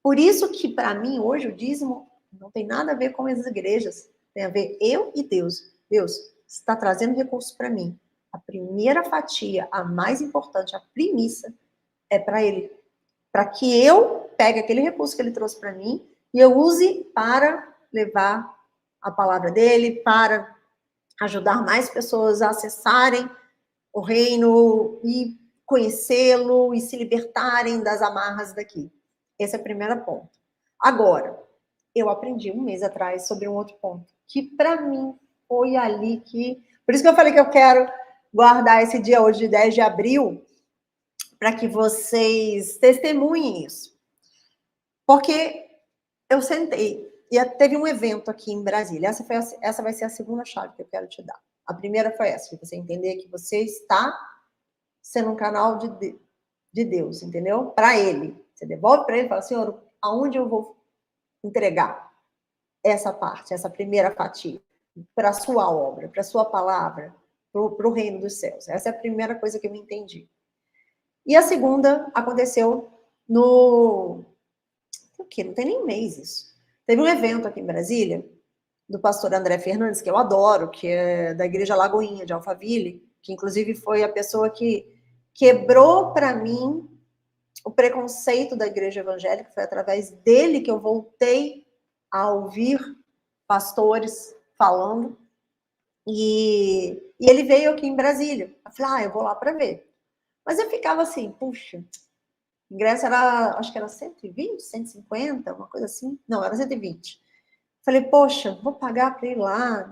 Por isso que, para mim, hoje, o dízimo não tem nada a ver com as igrejas. Tem a ver eu e Deus. Deus, você está trazendo recursos para mim. A primeira fatia, a mais importante, a primícia, é para ele. Para que eu pegue aquele recurso que ele trouxe para mim e eu use para levar a palavra dele, para ajudar mais pessoas a acessarem o reino e conhecê-lo e se libertarem das amarras daqui. Esse é o primeiro ponto. Agora, eu aprendi um mês atrás sobre um outro ponto, que para mim foi ali que... Por isso que eu falei que eu quero guardar esse dia hoje, de 10 de abril, para que vocês testemunhem isso. Porque eu sentei, e teve um evento aqui em Brasília. Essa vai ser a segunda chave que eu quero te dar. A primeira foi essa, que você entender que você está sendo um canal de Deus, entendeu? Para ele. Você devolve para ele e fala, Senhor, aonde eu vou entregar essa parte, essa primeira fatia? Para a sua obra, para a sua palavra, para o reino dos céus. Essa é a primeira coisa que eu entendi. E a segunda aconteceu no... O quê? Não tem nem um mês isso. Teve um evento aqui em Brasília, do pastor André Fernandes, que eu adoro, que é da Igreja Lagoinha, de Alphaville, que inclusive foi a pessoa que quebrou para mim o preconceito da igreja evangélica. Foi através dele que eu voltei a ouvir pastores falando. E ele veio aqui em Brasília. Eu falei, eu vou lá para ver. Mas eu ficava assim, puxa, o ingresso era, acho que era 120, 150, uma coisa assim. Não, era 120. Falei, poxa, vou pagar para ir lá.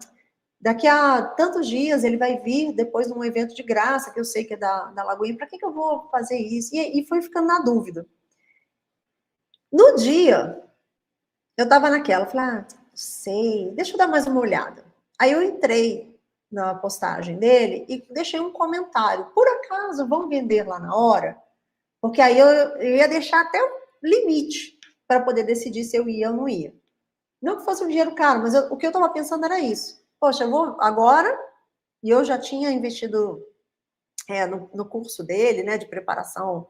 Daqui a tantos dias ele vai vir depois de um evento de graça, que eu sei que é da Lagoinha. Para que eu vou fazer isso? E fui ficando na dúvida. No dia, eu estava naquela, falei, sei, deixa eu dar mais uma olhada. Aí eu entrei na postagem dele e deixei um comentário. Por acaso vão vender lá na hora? Porque aí eu ia deixar até o limite para poder decidir se eu ia ou não ia. Não que fosse um dinheiro caro, mas o que eu estava pensando era isso. Poxa, eu vou agora, e eu já tinha investido no curso dele, né, de preparação,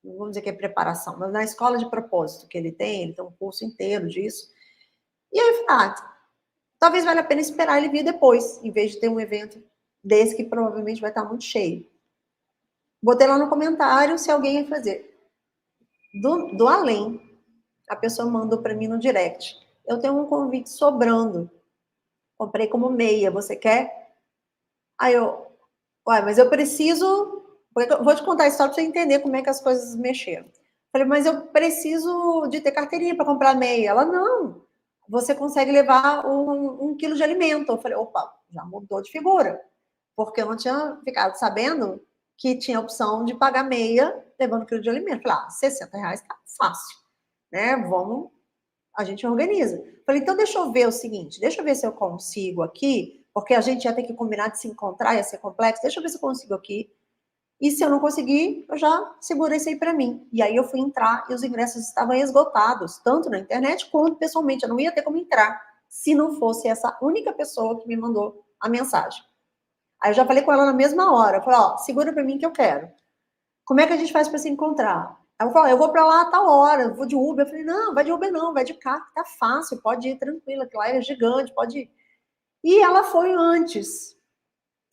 não vamos dizer que é preparação, mas na escola de propósito que ele tem um curso inteiro disso. E aí eu falei, talvez valha a pena esperar ele vir depois, em vez de ter um evento desse que provavelmente vai estar muito cheio. Botei lá no comentário se alguém ia fazer. Do além, a pessoa mandou para mim no direct. Eu tenho um convite sobrando. Comprei como meia, você quer? Aí eu, uai, mas eu preciso... Vou te contar a história para você entender como é que as coisas mexeram. Falei, mas eu preciso de ter carteirinha para comprar meia. Ela, não. Você consegue levar um quilo de alimento. Eu falei, opa, já mudou de figura. Porque eu não tinha ficado sabendo que tinha a opção de pagar meia levando quilo de alimento. Falei, R$60 tá fácil, né? Vamos, a gente organiza. Falei, então deixa eu ver o seguinte, deixa eu ver se eu consigo aqui, porque a gente ia ter que combinar de se encontrar, ia ser complexo, deixa eu ver se eu consigo aqui. E se eu não conseguir, eu já seguro isso aí para mim. E aí eu fui entrar e os ingressos estavam esgotados, tanto na internet quanto pessoalmente. Eu não ia ter como entrar se não fosse essa única pessoa que me mandou a mensagem. Aí eu já falei com ela na mesma hora. Eu falei, ó, segura para mim que eu quero. Como é que a gente faz para se encontrar? Ela falou, eu vou para lá a tal hora, eu vou de Uber. Eu falei, não, vai de Uber não, vai de carro, tá fácil, pode ir tranquila, que lá é gigante, pode ir. E ela foi antes.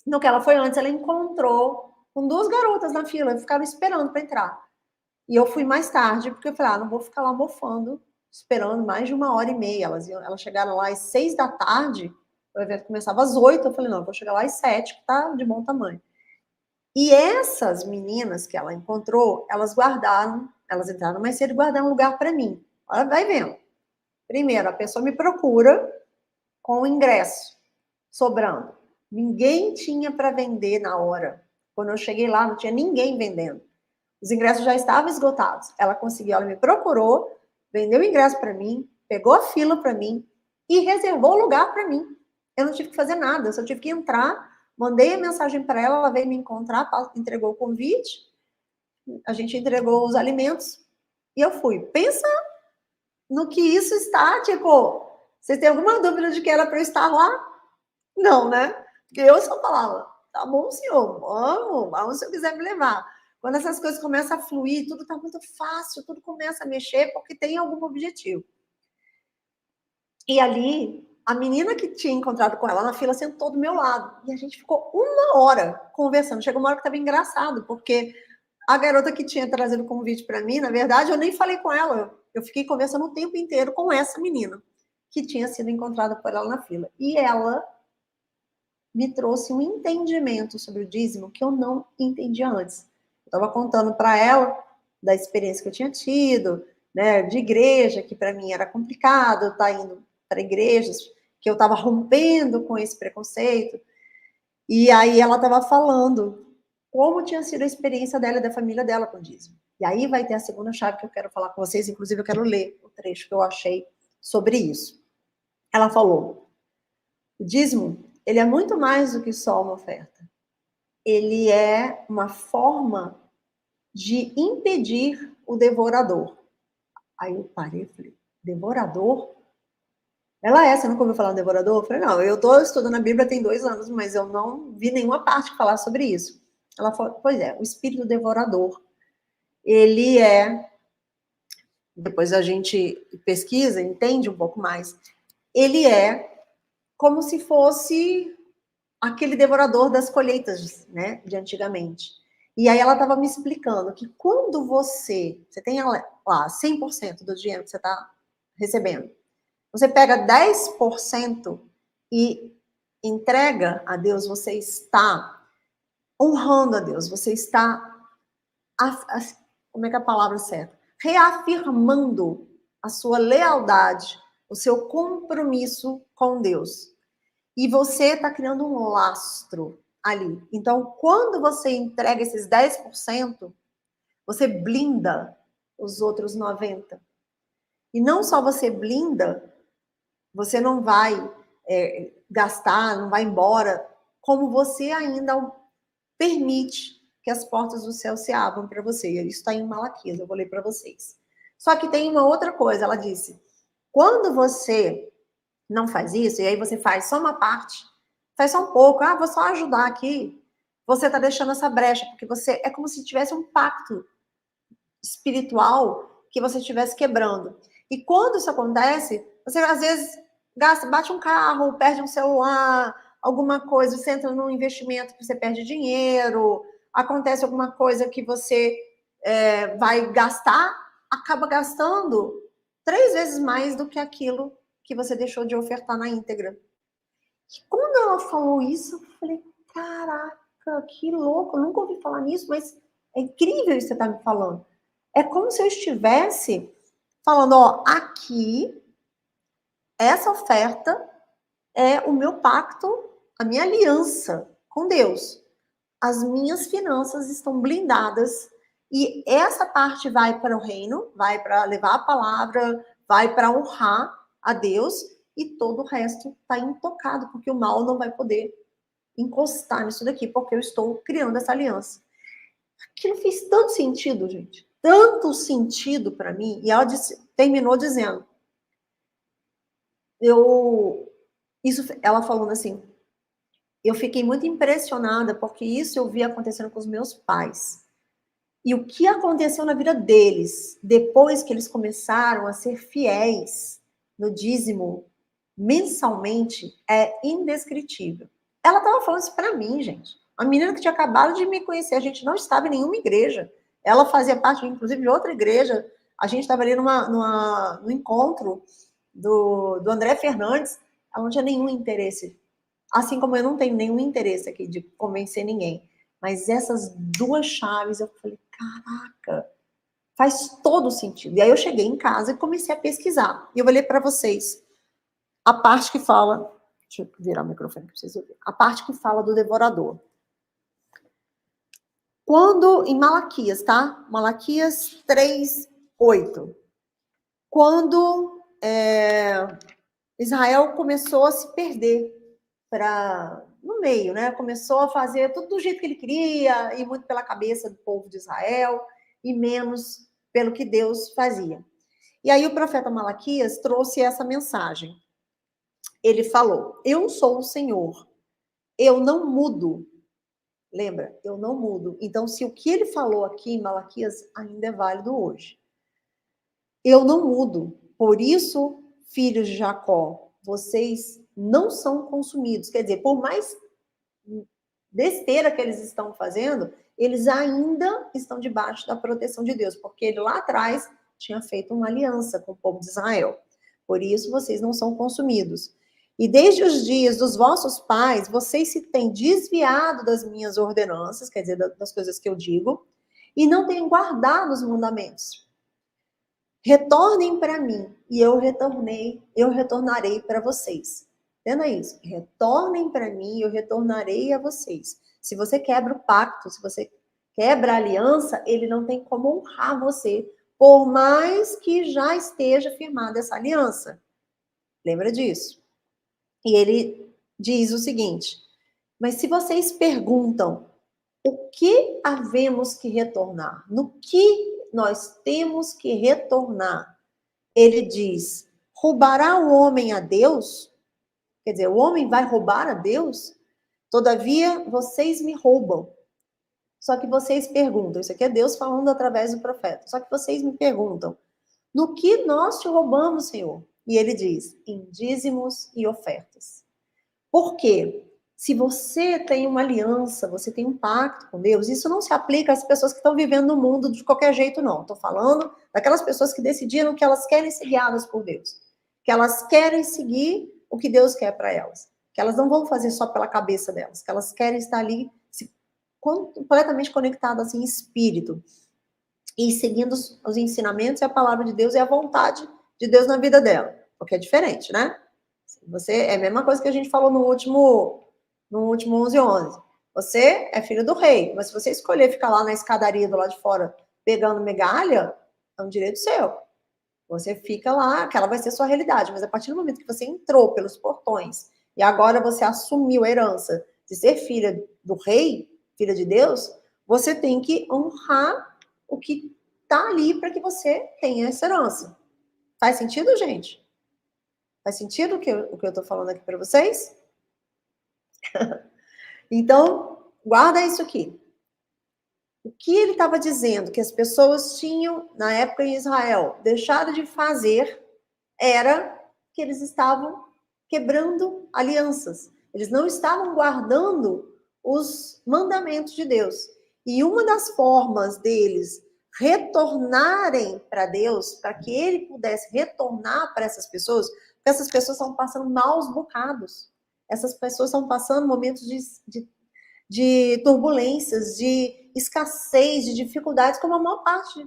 No que ela foi antes, ela encontrou com duas garotas na fila, ficaram esperando para entrar. E eu fui mais tarde, porque eu falei, não vou ficar lá mofando, esperando mais de 1h30. Elas chegaram lá às 6 da tarde, o evento começava às 8. Eu falei, não, eu vou chegar lá às 7, que tá de bom tamanho. E essas meninas que ela encontrou, elas entraram mais cedo e guardaram um lugar para mim. Olha, vai vendo. Primeiro, a pessoa me procura com o ingresso sobrando. Ninguém tinha para vender na hora. Quando eu cheguei lá, não tinha ninguém vendendo. Os ingressos já estavam esgotados. Ela conseguiu, ela me procurou, vendeu o ingresso para mim, pegou a fila para mim e reservou o lugar para mim. Eu não tive que fazer nada, eu só tive que entrar, mandei a mensagem para ela, ela veio me encontrar, entregou o convite, a gente entregou os alimentos e eu fui. Pensa no que isso está, tipo, vocês têm alguma dúvida de que era para eu estar lá? Não, né? Porque eu só falava, tá bom, senhor, vamos se eu quiser me levar. Quando essas coisas começam a fluir, tudo tá muito fácil, tudo começa a mexer porque tem algum objetivo. E ali, a menina que tinha encontrado com ela na fila sentou do meu lado. E a gente ficou 1 hora conversando. Chegou uma hora que estava engraçado, porque a garota que tinha trazido o convite para mim, na verdade, eu nem falei com ela. Eu fiquei conversando o tempo inteiro com essa menina, que tinha sido encontrada por ela na fila. E ela me trouxe um entendimento sobre o dízimo que eu não entendia antes. Eu estava contando para ela da experiência que eu tinha tido, né, de igreja, que para mim era complicado, estar indo para igrejas, que eu estava rompendo com esse preconceito. E aí ela estava falando como tinha sido a experiência dela e da família dela com o dízimo. E aí vai ter a segunda chave que eu quero falar com vocês, inclusive eu quero ler o trecho que eu achei sobre isso. Ela falou, o dízimo, ele é muito mais do que só uma oferta. Ele é uma forma de impedir o devorador. Aí eu parei e falei, devorador? Ela é, você nunca ouviu falar de devorador? Eu falei, não, eu estou estudando a Bíblia tem 2 anos, mas eu não vi nenhuma parte falar sobre isso. Ela falou, pois é, o espírito devorador, ele é, depois a gente pesquisa, entende um pouco mais, ele é como se fosse aquele devorador das colheitas, né, de antigamente. E aí ela estava me explicando que quando você tem lá 100% do dinheiro que você está recebendo, você pega 10% e entrega a Deus, você está honrando a Deus, você está, como é que é a palavra certa? Reafirmando a sua lealdade, o seu compromisso com Deus. E você está criando um lastro ali. Então, quando você entrega esses 10%, você blinda os outros 90%. E não só você blinda, você não vai gastar, não vai embora, como você ainda permite que as portas do céu se abram para você. Isso está em Malaquias, eu vou ler para vocês. Só que tem uma outra coisa, ela disse, quando você não faz isso, e aí você faz só uma parte, faz só um pouco, vou só ajudar aqui, você está deixando essa brecha, porque você é como se tivesse um pacto espiritual que você estivesse quebrando. E quando isso acontece, você às vezes gasta, bate um carro, perde um celular, alguma coisa, você entra num investimento que você perde dinheiro, acontece alguma coisa que você vai gastar, acaba gastando 3 vezes mais do que aquilo que você deixou de ofertar na íntegra. E quando ela falou isso, eu falei, caraca, que louco, eu nunca ouvi falar nisso, mas é incrível isso que você está me falando. É como se eu estivesse falando, ó, aqui, essa oferta é o meu pacto, a minha aliança com Deus. As minhas finanças estão blindadas e essa parte vai para o reino, vai para levar a palavra, vai para honrar a Deus e todo o resto está intocado, porque o mal não vai poder encostar nisso daqui, porque eu estou criando essa aliança. Aquilo fez tanto sentido, gente, tanto sentido para mim, e ela terminou dizendo, ela falando assim, eu fiquei muito impressionada porque isso eu vi acontecendo com os meus pais. E o que aconteceu na vida deles depois que eles começaram a ser fiéis no dízimo mensalmente é indescritível. Ela estava falando isso para mim, gente. Uma menina que tinha acabado de me conhecer, a gente não estava em nenhuma igreja. Ela fazia parte, inclusive, de outra igreja. A gente estava ali no encontro do André Fernandes. Ela não tinha nenhum interesse. Assim como eu não tenho nenhum interesse aqui de convencer ninguém. Mas essas duas chaves, eu falei, caraca, faz todo sentido. E aí eu cheguei em casa e comecei a pesquisar. E eu vou ler para vocês a parte que fala... Deixa eu virar o microfone para vocês ouvirem. A parte que fala do devorador. Quando, em Malaquias, tá? Malaquias 3:8. Quando Israel começou a se perder no meio, né? Começou a fazer tudo do jeito que ele queria, e muito pela cabeça do povo de Israel, e menos pelo que Deus fazia. E aí o profeta Malaquias trouxe essa mensagem. Ele falou, eu sou o Senhor, eu não mudo. Lembra? Eu não mudo. Então, se o que ele falou aqui em Malaquias ainda é válido hoje. Eu não mudo. Por isso, filhos de Jacó, vocês não são consumidos. Quer dizer, por mais besteira que eles estão fazendo, eles ainda estão debaixo da proteção de Deus, porque ele lá atrás tinha feito uma aliança com o povo de Israel. Por isso, vocês não são consumidos. E desde os dias dos vossos pais, vocês se têm desviado das minhas ordenanças, quer dizer, das coisas que eu digo, e não têm guardado os mandamentos. Retornem para mim, e eu retornarei para vocês. Entenda isso. Retornem para mim, e eu retornarei a vocês. Se você quebra o pacto, se você quebra a aliança, ele não tem como honrar você, por mais que já esteja firmada essa aliança. Lembra disso? E ele diz o seguinte, mas se vocês perguntam, o que havemos que retornar? No que nós temos que retornar? Ele diz, roubará o homem a Deus? Quer dizer, o homem vai roubar a Deus? Todavia, vocês me roubam. Só que vocês perguntam, isso aqui é Deus falando através do profeta, só que vocês me perguntam, no que nós te roubamos, Senhor? E ele diz, em dízimos e ofertas. Por quê? Se você tem uma aliança, você tem um pacto com Deus, isso não se aplica às pessoas que estão vivendo no mundo de qualquer jeito, não. Estou falando daquelas pessoas que decidiram que elas querem ser guiadas por Deus, que elas querem seguir o que Deus quer para elas, que elas não vão fazer só pela cabeça delas, que elas querem estar ali completamente conectadas em espírito e seguindo os ensinamentos e a palavra de Deus e a vontade de Deus na vida dela, porque é diferente, né? Você é a mesma coisa que a gente falou no último 11:11. Você é filho do rei, mas se você escolher ficar lá na escadaria do lado de fora pegando migalha, é um direito seu. Você fica lá, aquela vai ser a sua realidade, mas a partir do momento que você entrou pelos portões e agora você assumiu a herança de ser filha do rei, filha de Deus, você tem que honrar o que está ali para que você tenha essa herança. Faz sentido, gente? Faz sentido o que eu estou falando aqui para vocês? Então, guarda isso aqui. O que ele estava dizendo que as pessoas tinham, na época em Israel, deixado de fazer, era que eles estavam quebrando alianças. Eles não estavam guardando os mandamentos de Deus. E uma das formas deles retornarem para Deus, para que ele pudesse retornar para essas pessoas, porque essas pessoas estão passando maus bocados. Essas pessoas estão passando momentos de turbulências, de escassez, de dificuldades, como a maior parte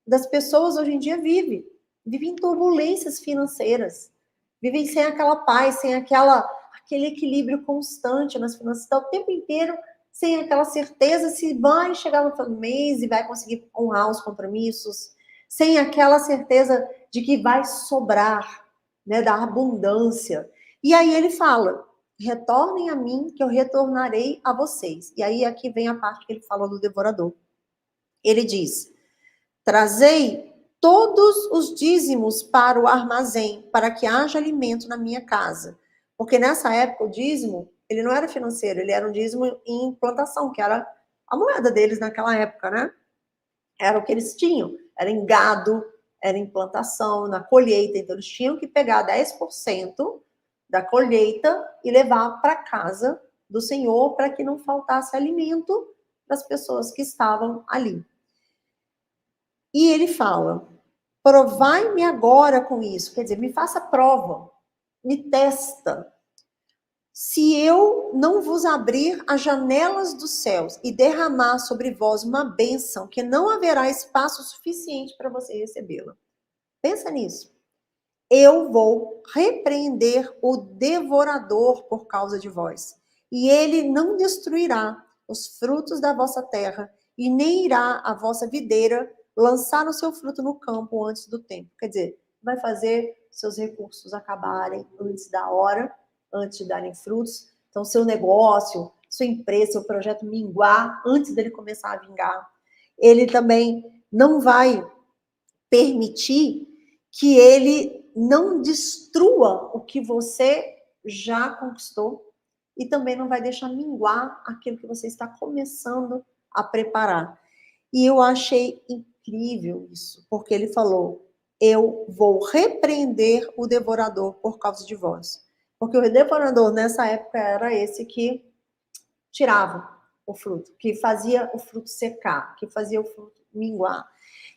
das pessoas hoje em dia vive. Vivem em turbulências financeiras. Vivem sem aquela paz, sem aquele equilíbrio constante nas finanças. Está o tempo inteiro sem aquela certeza se vai chegar no final do mês e vai conseguir honrar os compromissos. Sem aquela certeza de que vai sobrar, né, da abundância. E aí ele fala, retornem a mim que eu retornarei a vocês. E aí aqui vem a parte que ele falou do devorador. Ele diz, trazei todos os dízimos para o armazém, para que haja alimento na minha casa. Porque nessa época o dízimo, ele não era financeiro, ele era um dízimo em plantação, que era a moeda deles naquela época, né? Era o que eles tinham, era em gado, era em plantação, na colheita, então eles tinham que pegar 10% da colheita e levar para casa do Senhor para que não faltasse alimento para as pessoas que estavam ali. E ele fala, provai-me agora com isso, quer dizer, me faça prova, me testa. Se eu não vos abrir as janelas dos céus e derramar sobre vós uma bênção, que não haverá espaço suficiente para você recebê-la. Pensa nisso. Eu vou repreender o devorador por causa de vós, e ele não destruirá os frutos da vossa terra, e nem irá a vossa videira lançar o seu fruto no campo antes do tempo. Quer dizer, vai fazer seus recursos acabarem antes da hora, antes de darem frutos. Então, seu negócio, sua empresa, seu projeto minguar antes dele começar a vingar. Ele também não vai permitir que ele não destrua o que você já conquistou e também não vai deixar minguar aquilo que você está começando a preparar. E eu achei incrível isso, porque ele falou, eu vou repreender o devorador por causa de vós. Porque o devorador nessa época era esse que tirava o fruto, que fazia o fruto secar, que fazia o fruto minguar.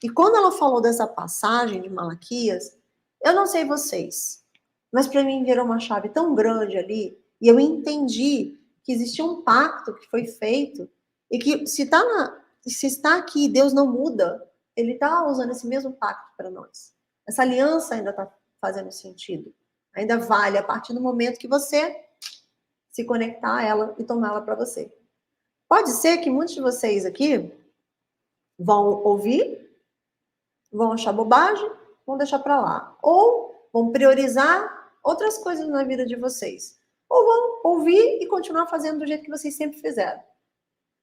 E quando ela falou dessa passagem de Malaquias, eu não sei vocês, mas para mim virou uma chave tão grande ali, e eu entendi que existia um pacto que foi feito, e que se está aqui, Deus não muda, ele está usando esse mesmo pacto para nós. Essa aliança ainda está fazendo sentido, ainda vale a partir do momento que você se conectar a ela e tomá-la para você. Pode ser que muitos de vocês aqui vão ouvir, vão achar bobagem, vão deixar para lá. Ou vão priorizar outras coisas na vida de vocês. Ou vão ouvir e continuar fazendo do jeito que vocês sempre fizeram.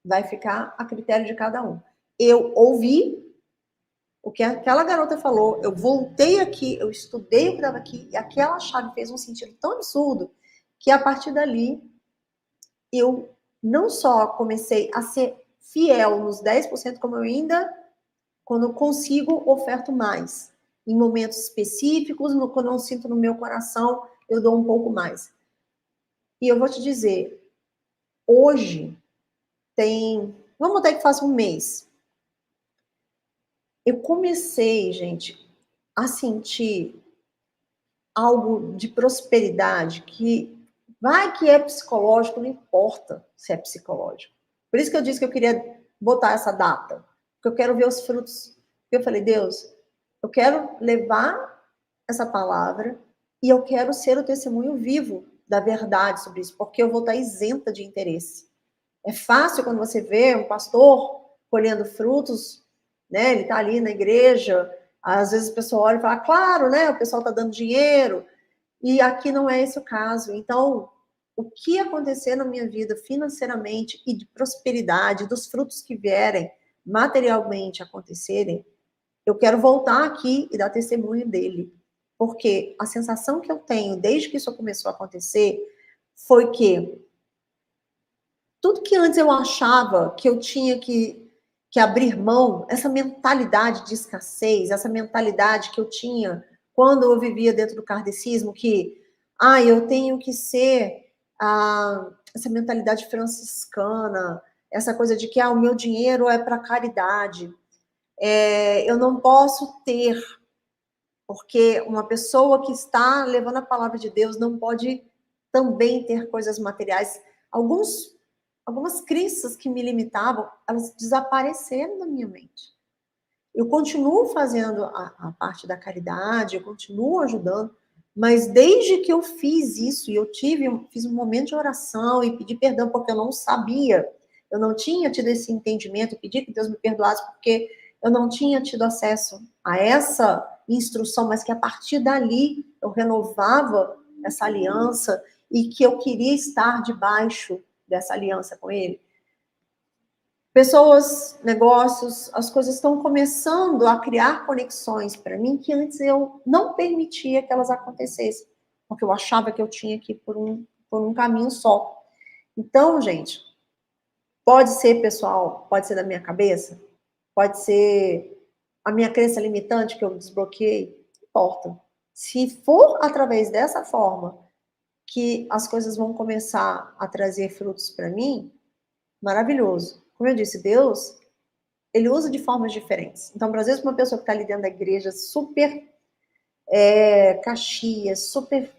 Vai ficar a critério de cada um. Eu ouvi o que aquela garota falou, eu voltei aqui, eu estudei o que estava aqui, e aquela chave fez um sentido tão absurdo que a partir dali eu não só comecei a ser fiel nos 10%, como eu ainda, quando eu consigo, oferto mais. Em momentos específicos, quando eu sinto no meu coração, eu dou um pouco mais. E eu vou te dizer, hoje vamos botar que faz um mês. Eu comecei, gente, a sentir algo de prosperidade que vai que é psicológico, não importa se é psicológico. Por isso que eu disse que eu queria botar essa data, porque eu quero ver os frutos. Eu falei, Deus, eu quero levar essa palavra e eu quero ser o testemunho vivo da verdade sobre isso, porque eu vou estar isenta de interesse. É fácil quando você vê um pastor colhendo frutos, né? Ele está ali na igreja, às vezes o pessoal olha e fala, claro, né? O pessoal está dando dinheiro, e aqui não é esse o caso. Então, o que acontecer na minha vida financeiramente e de prosperidade, dos frutos que vierem materialmente acontecerem, eu quero voltar aqui e dar testemunho dele. Porque a sensação que eu tenho desde que isso começou a acontecer foi que tudo que antes eu achava que eu tinha que abrir mão, essa mentalidade de escassez, essa mentalidade que eu tinha quando eu vivia dentro do kardecismo, que eu tenho que ser essa mentalidade franciscana, essa coisa de que o meu dinheiro é para caridade. Eu não posso ter, porque uma pessoa que está levando a palavra de Deus não pode também ter coisas materiais. Algumas crenças que me limitavam, elas desapareceram da minha mente. Eu continuo fazendo a parte da caridade, eu continuo ajudando, mas desde que eu fiz isso, e fiz um momento de oração e pedi perdão porque eu não sabia, eu não tinha tido esse entendimento, pedi que Deus me perdoasse porque eu não tinha tido acesso a essa instrução, mas que a partir dali eu renovava essa aliança e que eu queria estar debaixo dessa aliança com Ele. Pessoas, negócios, as coisas estão começando a criar conexões para mim que antes eu não permitia que elas acontecessem, porque eu achava que eu tinha que ir por um caminho só. Então, gente, pode ser, pessoal, pode ser da minha cabeça, pode ser a minha crença limitante que eu desbloqueei, não importa. Se for através dessa forma que as coisas vão começar a trazer frutos para mim, maravilhoso. Como eu disse, Deus, ele usa de formas diferentes. Então, às vezes, uma pessoa que está ali dentro da igreja, super caxias, super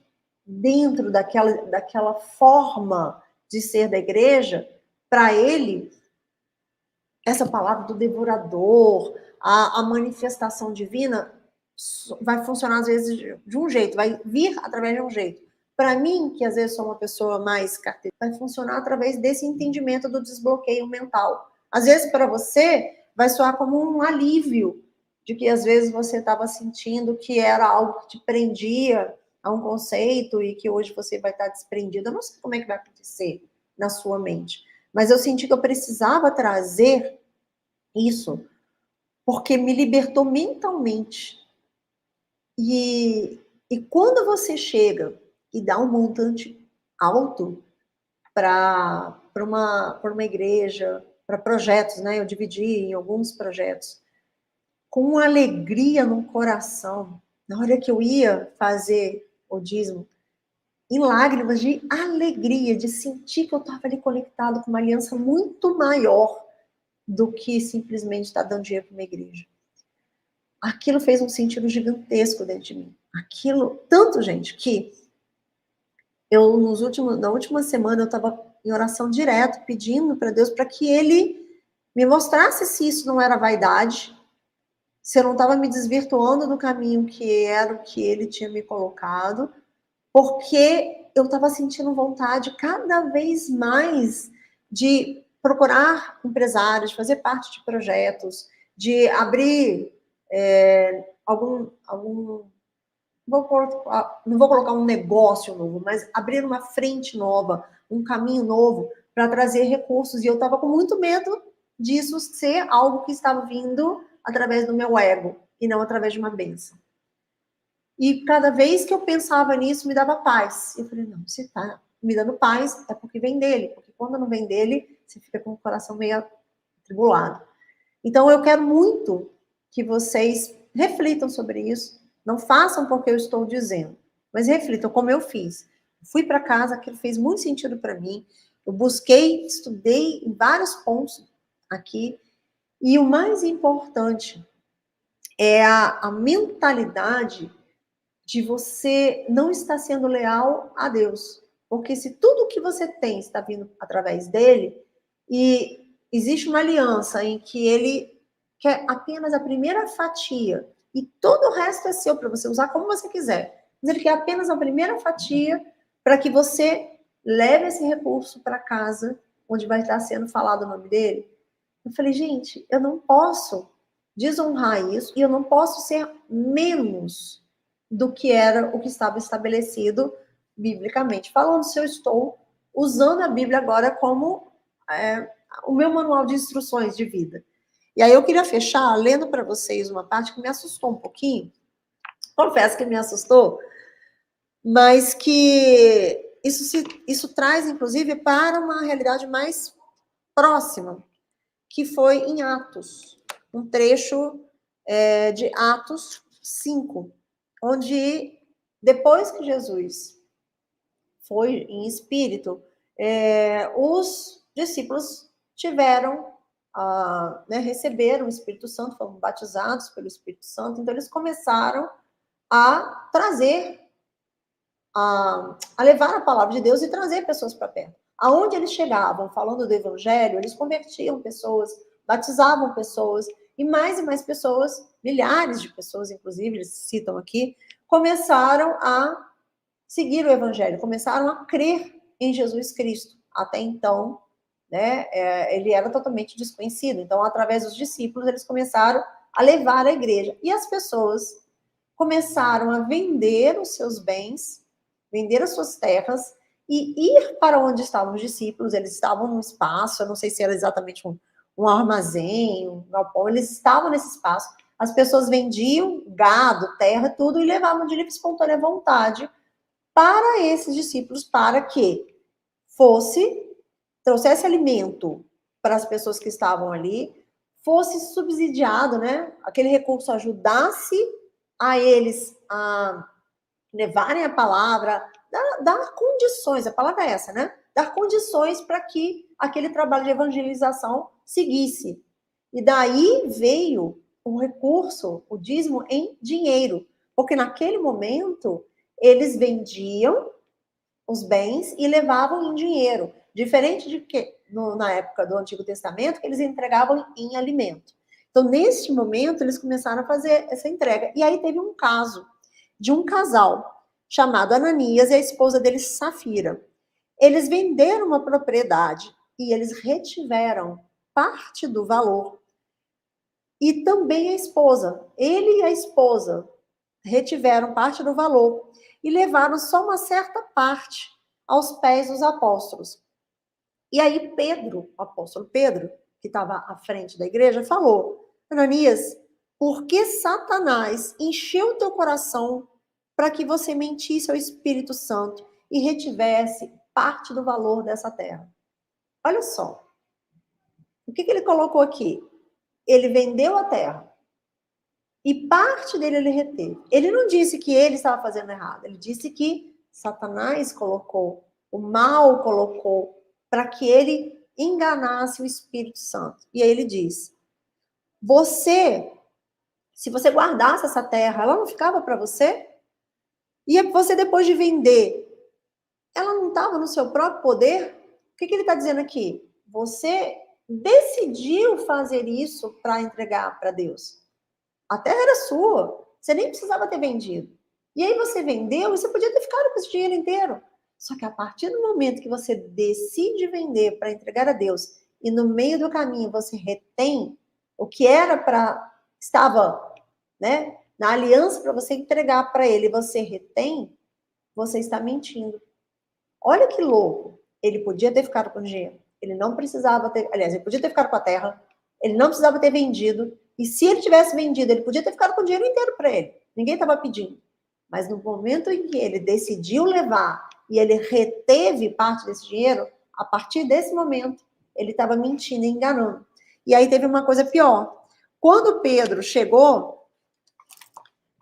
dentro daquela forma de ser da igreja, para ele, essa palavra do devorador, a manifestação divina, vai funcionar às vezes de um jeito, vai vir através de um jeito. Para mim, que às vezes sou uma pessoa mais carteira, vai funcionar através desse entendimento do desbloqueio mental. Às vezes, para você, vai soar como um alívio de que às vezes você estava sentindo que era algo que te prendia a um conceito e que hoje você vai estar desprendido. Eu não sei como é que vai acontecer na sua mente, mas eu senti que eu precisava trazer isso, porque me libertou mentalmente. E quando você chega e dá um montante alto para uma igreja, para projetos, né? Eu dividi em alguns projetos, com alegria no coração, na hora que eu ia fazer o dízimo, em lágrimas de alegria, de sentir que eu estava ali conectado com uma aliança muito maior do que simplesmente estar dando dinheiro para uma igreja. Aquilo fez um sentido gigantesco dentro de mim. Aquilo, tanto, gente, que eu, na última semana, eu estava em oração direto, pedindo para Deus para que Ele me mostrasse se isso não era vaidade, se eu não estava me desvirtuando do caminho que era o que Ele tinha me colocado, porque eu estava sentindo vontade cada vez mais de procurar empresários, de fazer parte de projetos, de abrir algum não vou colocar um negócio novo, mas abrir uma frente nova, um caminho novo para trazer recursos. E eu estava com muito medo disso ser algo que estava vindo através do meu ego e não através de uma bênção. E cada vez que eu pensava nisso, me dava paz. Eu falei, não, se está me dando paz, é porque vem dele. Porque quando não vem dele, você fica com o coração meio atribulado. Então, eu quero muito que vocês reflitam sobre isso. Não façam porque eu estou dizendo, mas reflitam como eu fiz. Fui para casa, aquilo fez muito sentido para mim. Eu busquei, estudei em vários pontos aqui. E o mais importante é a mentalidade de você não estar sendo leal a Deus. Porque se tudo que você tem está vindo através dele, e existe uma aliança em que ele quer apenas a primeira fatia, e todo o resto é seu para você usar como você quiser, mas ele quer apenas a primeira fatia para que você leve esse recurso para casa, onde vai estar sendo falado o nome dele. Eu falei, gente, eu não posso desonrar isso, e eu não posso ser menos do que era o que estava estabelecido biblicamente. Falando se eu estou usando a Bíblia agora como o meu manual de instruções de vida. E aí eu queria fechar lendo para vocês uma parte que me assustou um pouquinho. Confesso que me assustou, mas que isso traz, inclusive, para uma realidade mais próxima, que foi em Atos, um trecho de Atos 5, onde depois que Jesus foi em espírito, os discípulos tiveram, receberam o Espírito Santo, foram batizados pelo Espírito Santo, então eles começaram a trazer, a levar a palavra de Deus e trazer pessoas para perto. Aonde eles chegavam, falando do Evangelho, eles convertiam pessoas, batizavam pessoas, e mais pessoas, milhares de pessoas, inclusive, eles citam aqui, começaram a seguir o Evangelho, começaram a crer em Jesus Cristo. Até então, né, ele era totalmente desconhecido. Então, através dos discípulos, eles começaram a levar a igreja. E as pessoas começaram a vender os seus bens, vender as suas terras e ir para onde estavam os discípulos. Eles estavam num espaço, eu não sei se era exatamente um armazém, um galpão, eles estavam nesse espaço. As pessoas vendiam gado, terra, tudo, e levavam de livre e espontânea vontade para esses discípulos, para que trouxesse alimento para as pessoas que estavam ali, fosse subsidiado, né? Aquele recurso ajudasse a eles a levarem a palavra, dar condições, a palavra é essa, né? Dar condições para que aquele trabalho de evangelização seguisse. E daí veio o recurso, o dízimo em dinheiro, porque naquele momento eles vendiam os bens e levavam em dinheiro, diferente de que na época do Antigo Testamento, que eles entregavam em alimento. Então, neste momento, eles começaram a fazer essa entrega. E aí teve um caso de um casal chamado Ananias e a esposa dele, Safira. Eles venderam uma propriedade e eles retiveram parte do valor. E também a esposa. Ele e a esposa retiveram parte do valor e levaram só uma certa parte aos pés dos apóstolos. E aí Pedro, o apóstolo Pedro, que estava à frente da igreja, falou: Ananias, por que Satanás encheu teu coração para que você mentisse ao Espírito Santo e retivesse parte do valor dessa terra? Olha só. O que ele colocou aqui? Ele vendeu a terra. E parte dele ele reteve. Ele não disse que ele estava fazendo errado. Ele disse que Satanás colocou, o mal colocou, para que ele enganasse o Espírito Santo. E aí ele diz: se você guardasse essa terra, ela não ficava para você? E você, depois de vender, ela não estava no seu próprio poder? O que ele está dizendo aqui? Você decidiu fazer isso para entregar para Deus. A terra era sua. Você nem precisava ter vendido. E aí você vendeu e você podia ter ficado com esse dinheiro inteiro. Só que a partir do momento que você decide vender para entregar a Deus e no meio do caminho você retém o que era estava, né, na aliança para você entregar para ele, você retém, você está mentindo. Olha que louco. Ele podia ter ficado com o dinheiro. Ele não precisava ter, aliás, ele podia ter ficado com a terra. Ele não precisava ter vendido. E se ele tivesse vendido, ele podia ter ficado com o dinheiro inteiro para ele. Ninguém estava pedindo. Mas no momento em que ele decidiu levar e ele reteve parte desse dinheiro, a partir desse momento, ele estava mentindo e enganando. E aí teve uma coisa pior. Quando Pedro chegou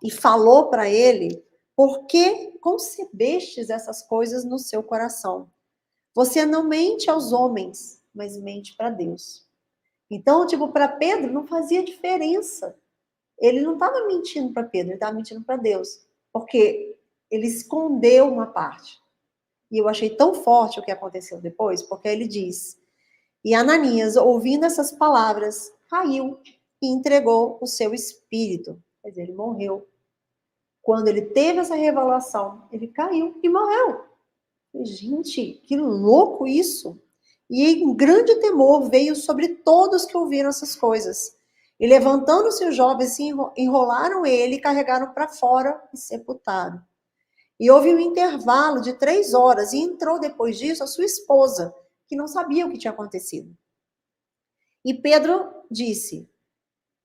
e falou para ele: por que concebestes essas coisas no seu coração? Você não mente aos homens, mas mente para Deus. Então, tipo, para Pedro não fazia diferença. Ele não estava mentindo para Pedro, ele estava mentindo para Deus. Porque ele escondeu uma parte. E eu achei tão forte o que aconteceu depois, porque ele diz: e Ananias, ouvindo essas palavras, caiu e entregou o seu espírito. Quer dizer, ele morreu. Quando ele teve essa revelação, ele caiu e morreu. Gente, que louco isso! E um grande temor veio sobre todos que ouviram essas coisas. E levantando-se os jovens, enrolaram ele e carregaram para fora e sepultaram. E houve um intervalo de 3 horas e entrou depois disso a sua esposa, que não sabia o que tinha acontecido. E Pedro disse: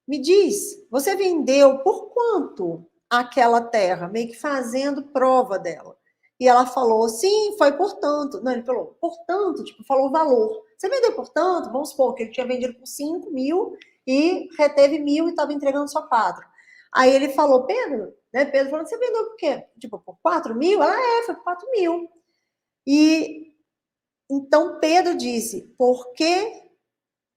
me diz, você vendeu por quanto aquela terra? Meio que fazendo prova dela. E ela falou: sim, foi por tanto. Não, ele falou, por tanto, tipo, falou o valor. Você vendeu por tanto? Vamos supor que ele tinha vendido por 5 mil e reteve 1.000 e estava entregando só 4. Aí ele falou: Pedro, né? Pedro falou: você vendeu por quê? Tipo, por 4 mil? Ela foi por 4 mil. E então Pedro disse, por que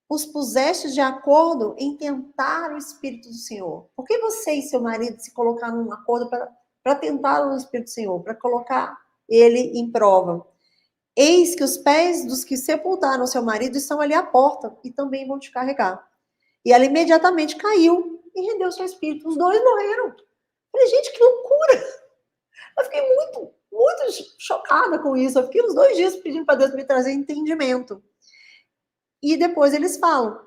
os pusestes de acordo em tentar o Espírito do Senhor? Por que você e seu marido se colocaram num acordo para tentar o Espírito do Senhor, para colocar ele em prova? Eis que os pés dos que sepultaram seu marido estão ali à porta e também vão te carregar. E ela imediatamente caiu e rendeu seu espírito. Os dois morreram. Eu falei, gente, que loucura! Eu fiquei muito chocada com isso. Eu fiquei uns 2 dias pedindo para Deus me trazer entendimento. E depois eles falam,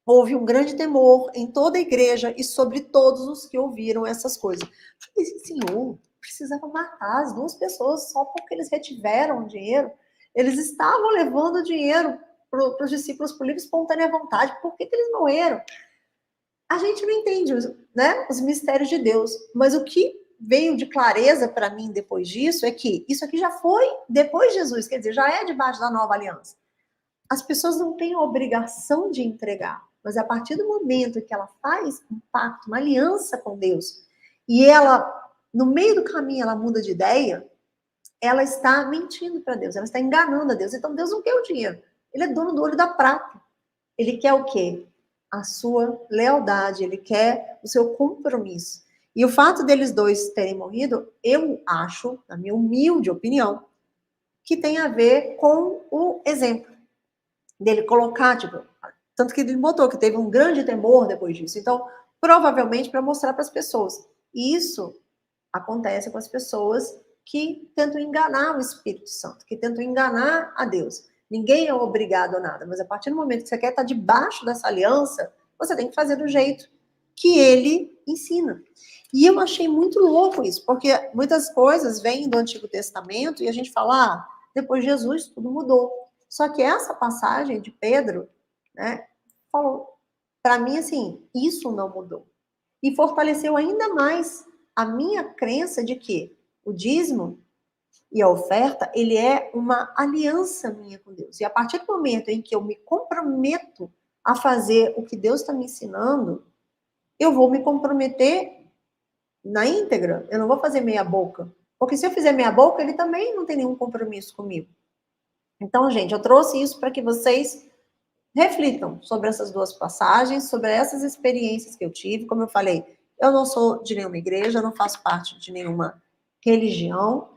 houve um grande temor em toda a igreja e sobre todos os que ouviram essas coisas. Eu falei, Senhor, precisava matar as 2 pessoas só porque eles retiveram o dinheiro. Eles estavam levando dinheiro para os discípulos por livre e espontânea vontade. Por que eles morreram? A gente não entende, né, os mistérios de Deus. Mas o que veio de clareza para mim depois disso é que isso aqui já foi depois de Jesus, quer dizer, já é debaixo da nova aliança. As pessoas não têm a obrigação de entregar, mas a partir do momento que ela faz um pacto, uma aliança com Deus, e ela, no meio do caminho, ela muda de ideia, ela está mentindo para Deus, ela está enganando a Deus. Então Deus não quer o dinheiro, ele é dono do olho da prata. Ele quer o quê? A sua lealdade, ele quer o seu compromisso. E o fato deles dois terem morrido, eu acho, na minha humilde opinião, que tem a ver com o exemplo dele colocar, tipo, tanto que ele botou que teve um grande temor depois disso. Então, provavelmente para mostrar para as pessoas. E isso acontece com as pessoas que tentam enganar o Espírito Santo, que tentam enganar a Deus. Ninguém é obrigado a nada, mas a partir do momento que você quer estar debaixo dessa aliança, você tem que fazer do jeito que ele ensina. E eu achei muito louco isso, porque muitas coisas vêm do Antigo Testamento e a gente fala, ah, depois de Jesus tudo mudou. Só que essa passagem de Pedro, né, falou, para mim, assim, isso não mudou. E fortaleceu ainda mais a minha crença de que o dízimo e a oferta, ele é uma aliança minha com Deus. E a partir do momento em que eu me comprometo a fazer o que Deus está me ensinando, eu vou me comprometer na íntegra. Eu não vou fazer meia boca. Porque se eu fizer meia boca, ele também não tem nenhum compromisso comigo. Então, gente, eu trouxe isso para que vocês reflitam sobre essas 2 passagens, sobre essas experiências que eu tive. Como eu falei, eu não sou de nenhuma igreja, eu não faço parte de nenhuma religião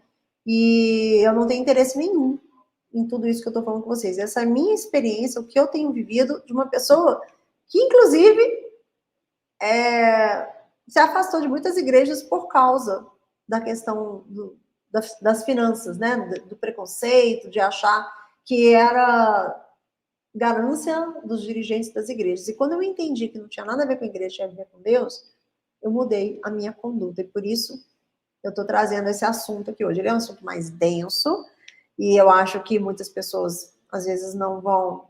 e eu não tenho interesse nenhum em tudo isso que eu estou falando com vocês. Essa é a minha experiência, o que eu tenho vivido de uma pessoa que, inclusive, se afastou de muitas igrejas por causa da questão das finanças, né? Do preconceito, de achar que era ganância dos dirigentes das igrejas. E quando eu entendi que não tinha nada a ver com a igreja, tinha a ver com Deus, eu mudei a minha conduta. E por isso eu estou trazendo esse assunto aqui hoje. Ele é um assunto mais denso e eu acho que muitas pessoas às vezes não vão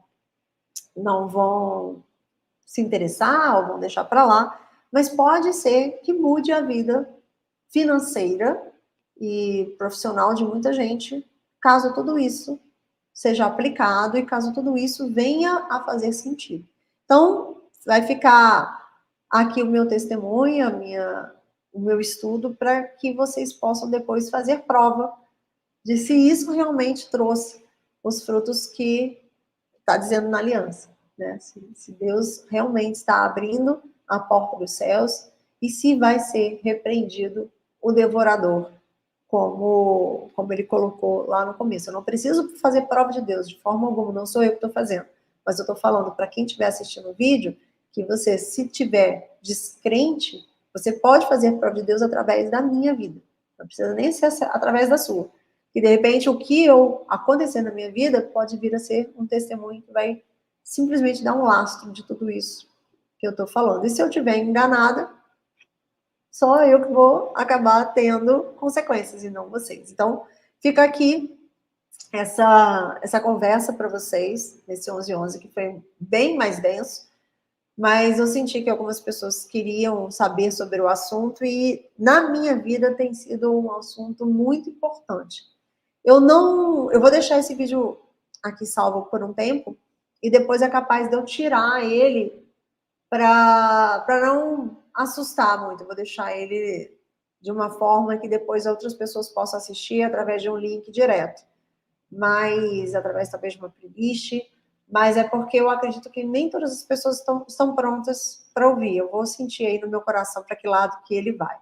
se interessar ou vão deixar para lá, mas pode ser que mude a vida financeira e profissional de muita gente, caso tudo isso seja aplicado e caso tudo isso venha a fazer sentido. Então, vai ficar aqui o meu testemunho, o meu estudo, para que vocês possam depois fazer prova de se isso realmente trouxe os frutos que está dizendo na aliança. Né? Se Deus realmente está abrindo a porta dos céus e se vai ser repreendido o devorador, como ele colocou lá no começo. Eu não preciso fazer prova de Deus, de forma alguma, não sou eu que estou fazendo. Mas eu estou falando para quem estiver assistindo o vídeo, que você, se tiver descrente, você pode fazer prova de Deus através da minha vida. Não precisa nem ser através da sua. E, de repente, o que acontecer na minha vida pode vir a ser um testemunho que vai simplesmente dar um lastro de tudo isso que eu estou falando. E se eu estiver enganada, só eu que vou acabar tendo consequências e não vocês. Então, fica aqui essa conversa para vocês, nesse 11-11, que foi bem mais denso, mas eu senti que algumas pessoas queriam saber sobre o assunto e, na minha vida, tem sido um assunto muito importante. Eu vou deixar esse vídeo aqui salvo por um tempo e depois é capaz de eu tirar ele para não assustar muito. Eu vou deixar ele de uma forma que depois outras pessoas possam assistir através de um link direto. mas através talvez de uma playlist, mas é porque eu acredito que nem todas as pessoas estão prontas para ouvir. Eu vou sentir aí no meu coração para que lado que ele vai.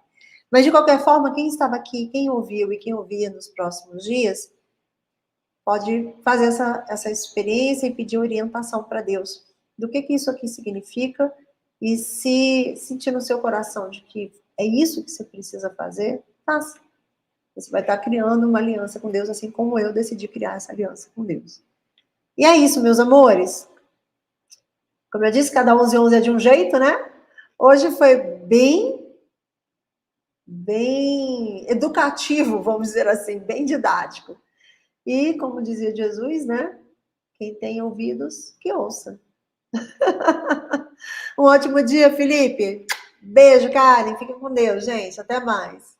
Mas, de qualquer forma, quem estava aqui, quem ouviu e quem ouvia nos próximos dias, pode fazer essa experiência e pedir orientação para Deus do que isso aqui significa, e se sentir no seu coração de que é isso que você precisa fazer, faça. Você vai estar criando uma aliança com Deus, assim como eu decidi criar essa aliança com Deus. E é isso, meus amores. Como eu disse, cada 11 é de um jeito, né? Hoje foi bem educativo, vamos dizer assim, bem didático. E, como dizia Jesus, né? Quem tem ouvidos, que ouça. Um ótimo dia, Felipe. Beijo, Karen. Fiquem com Deus, gente. Até mais.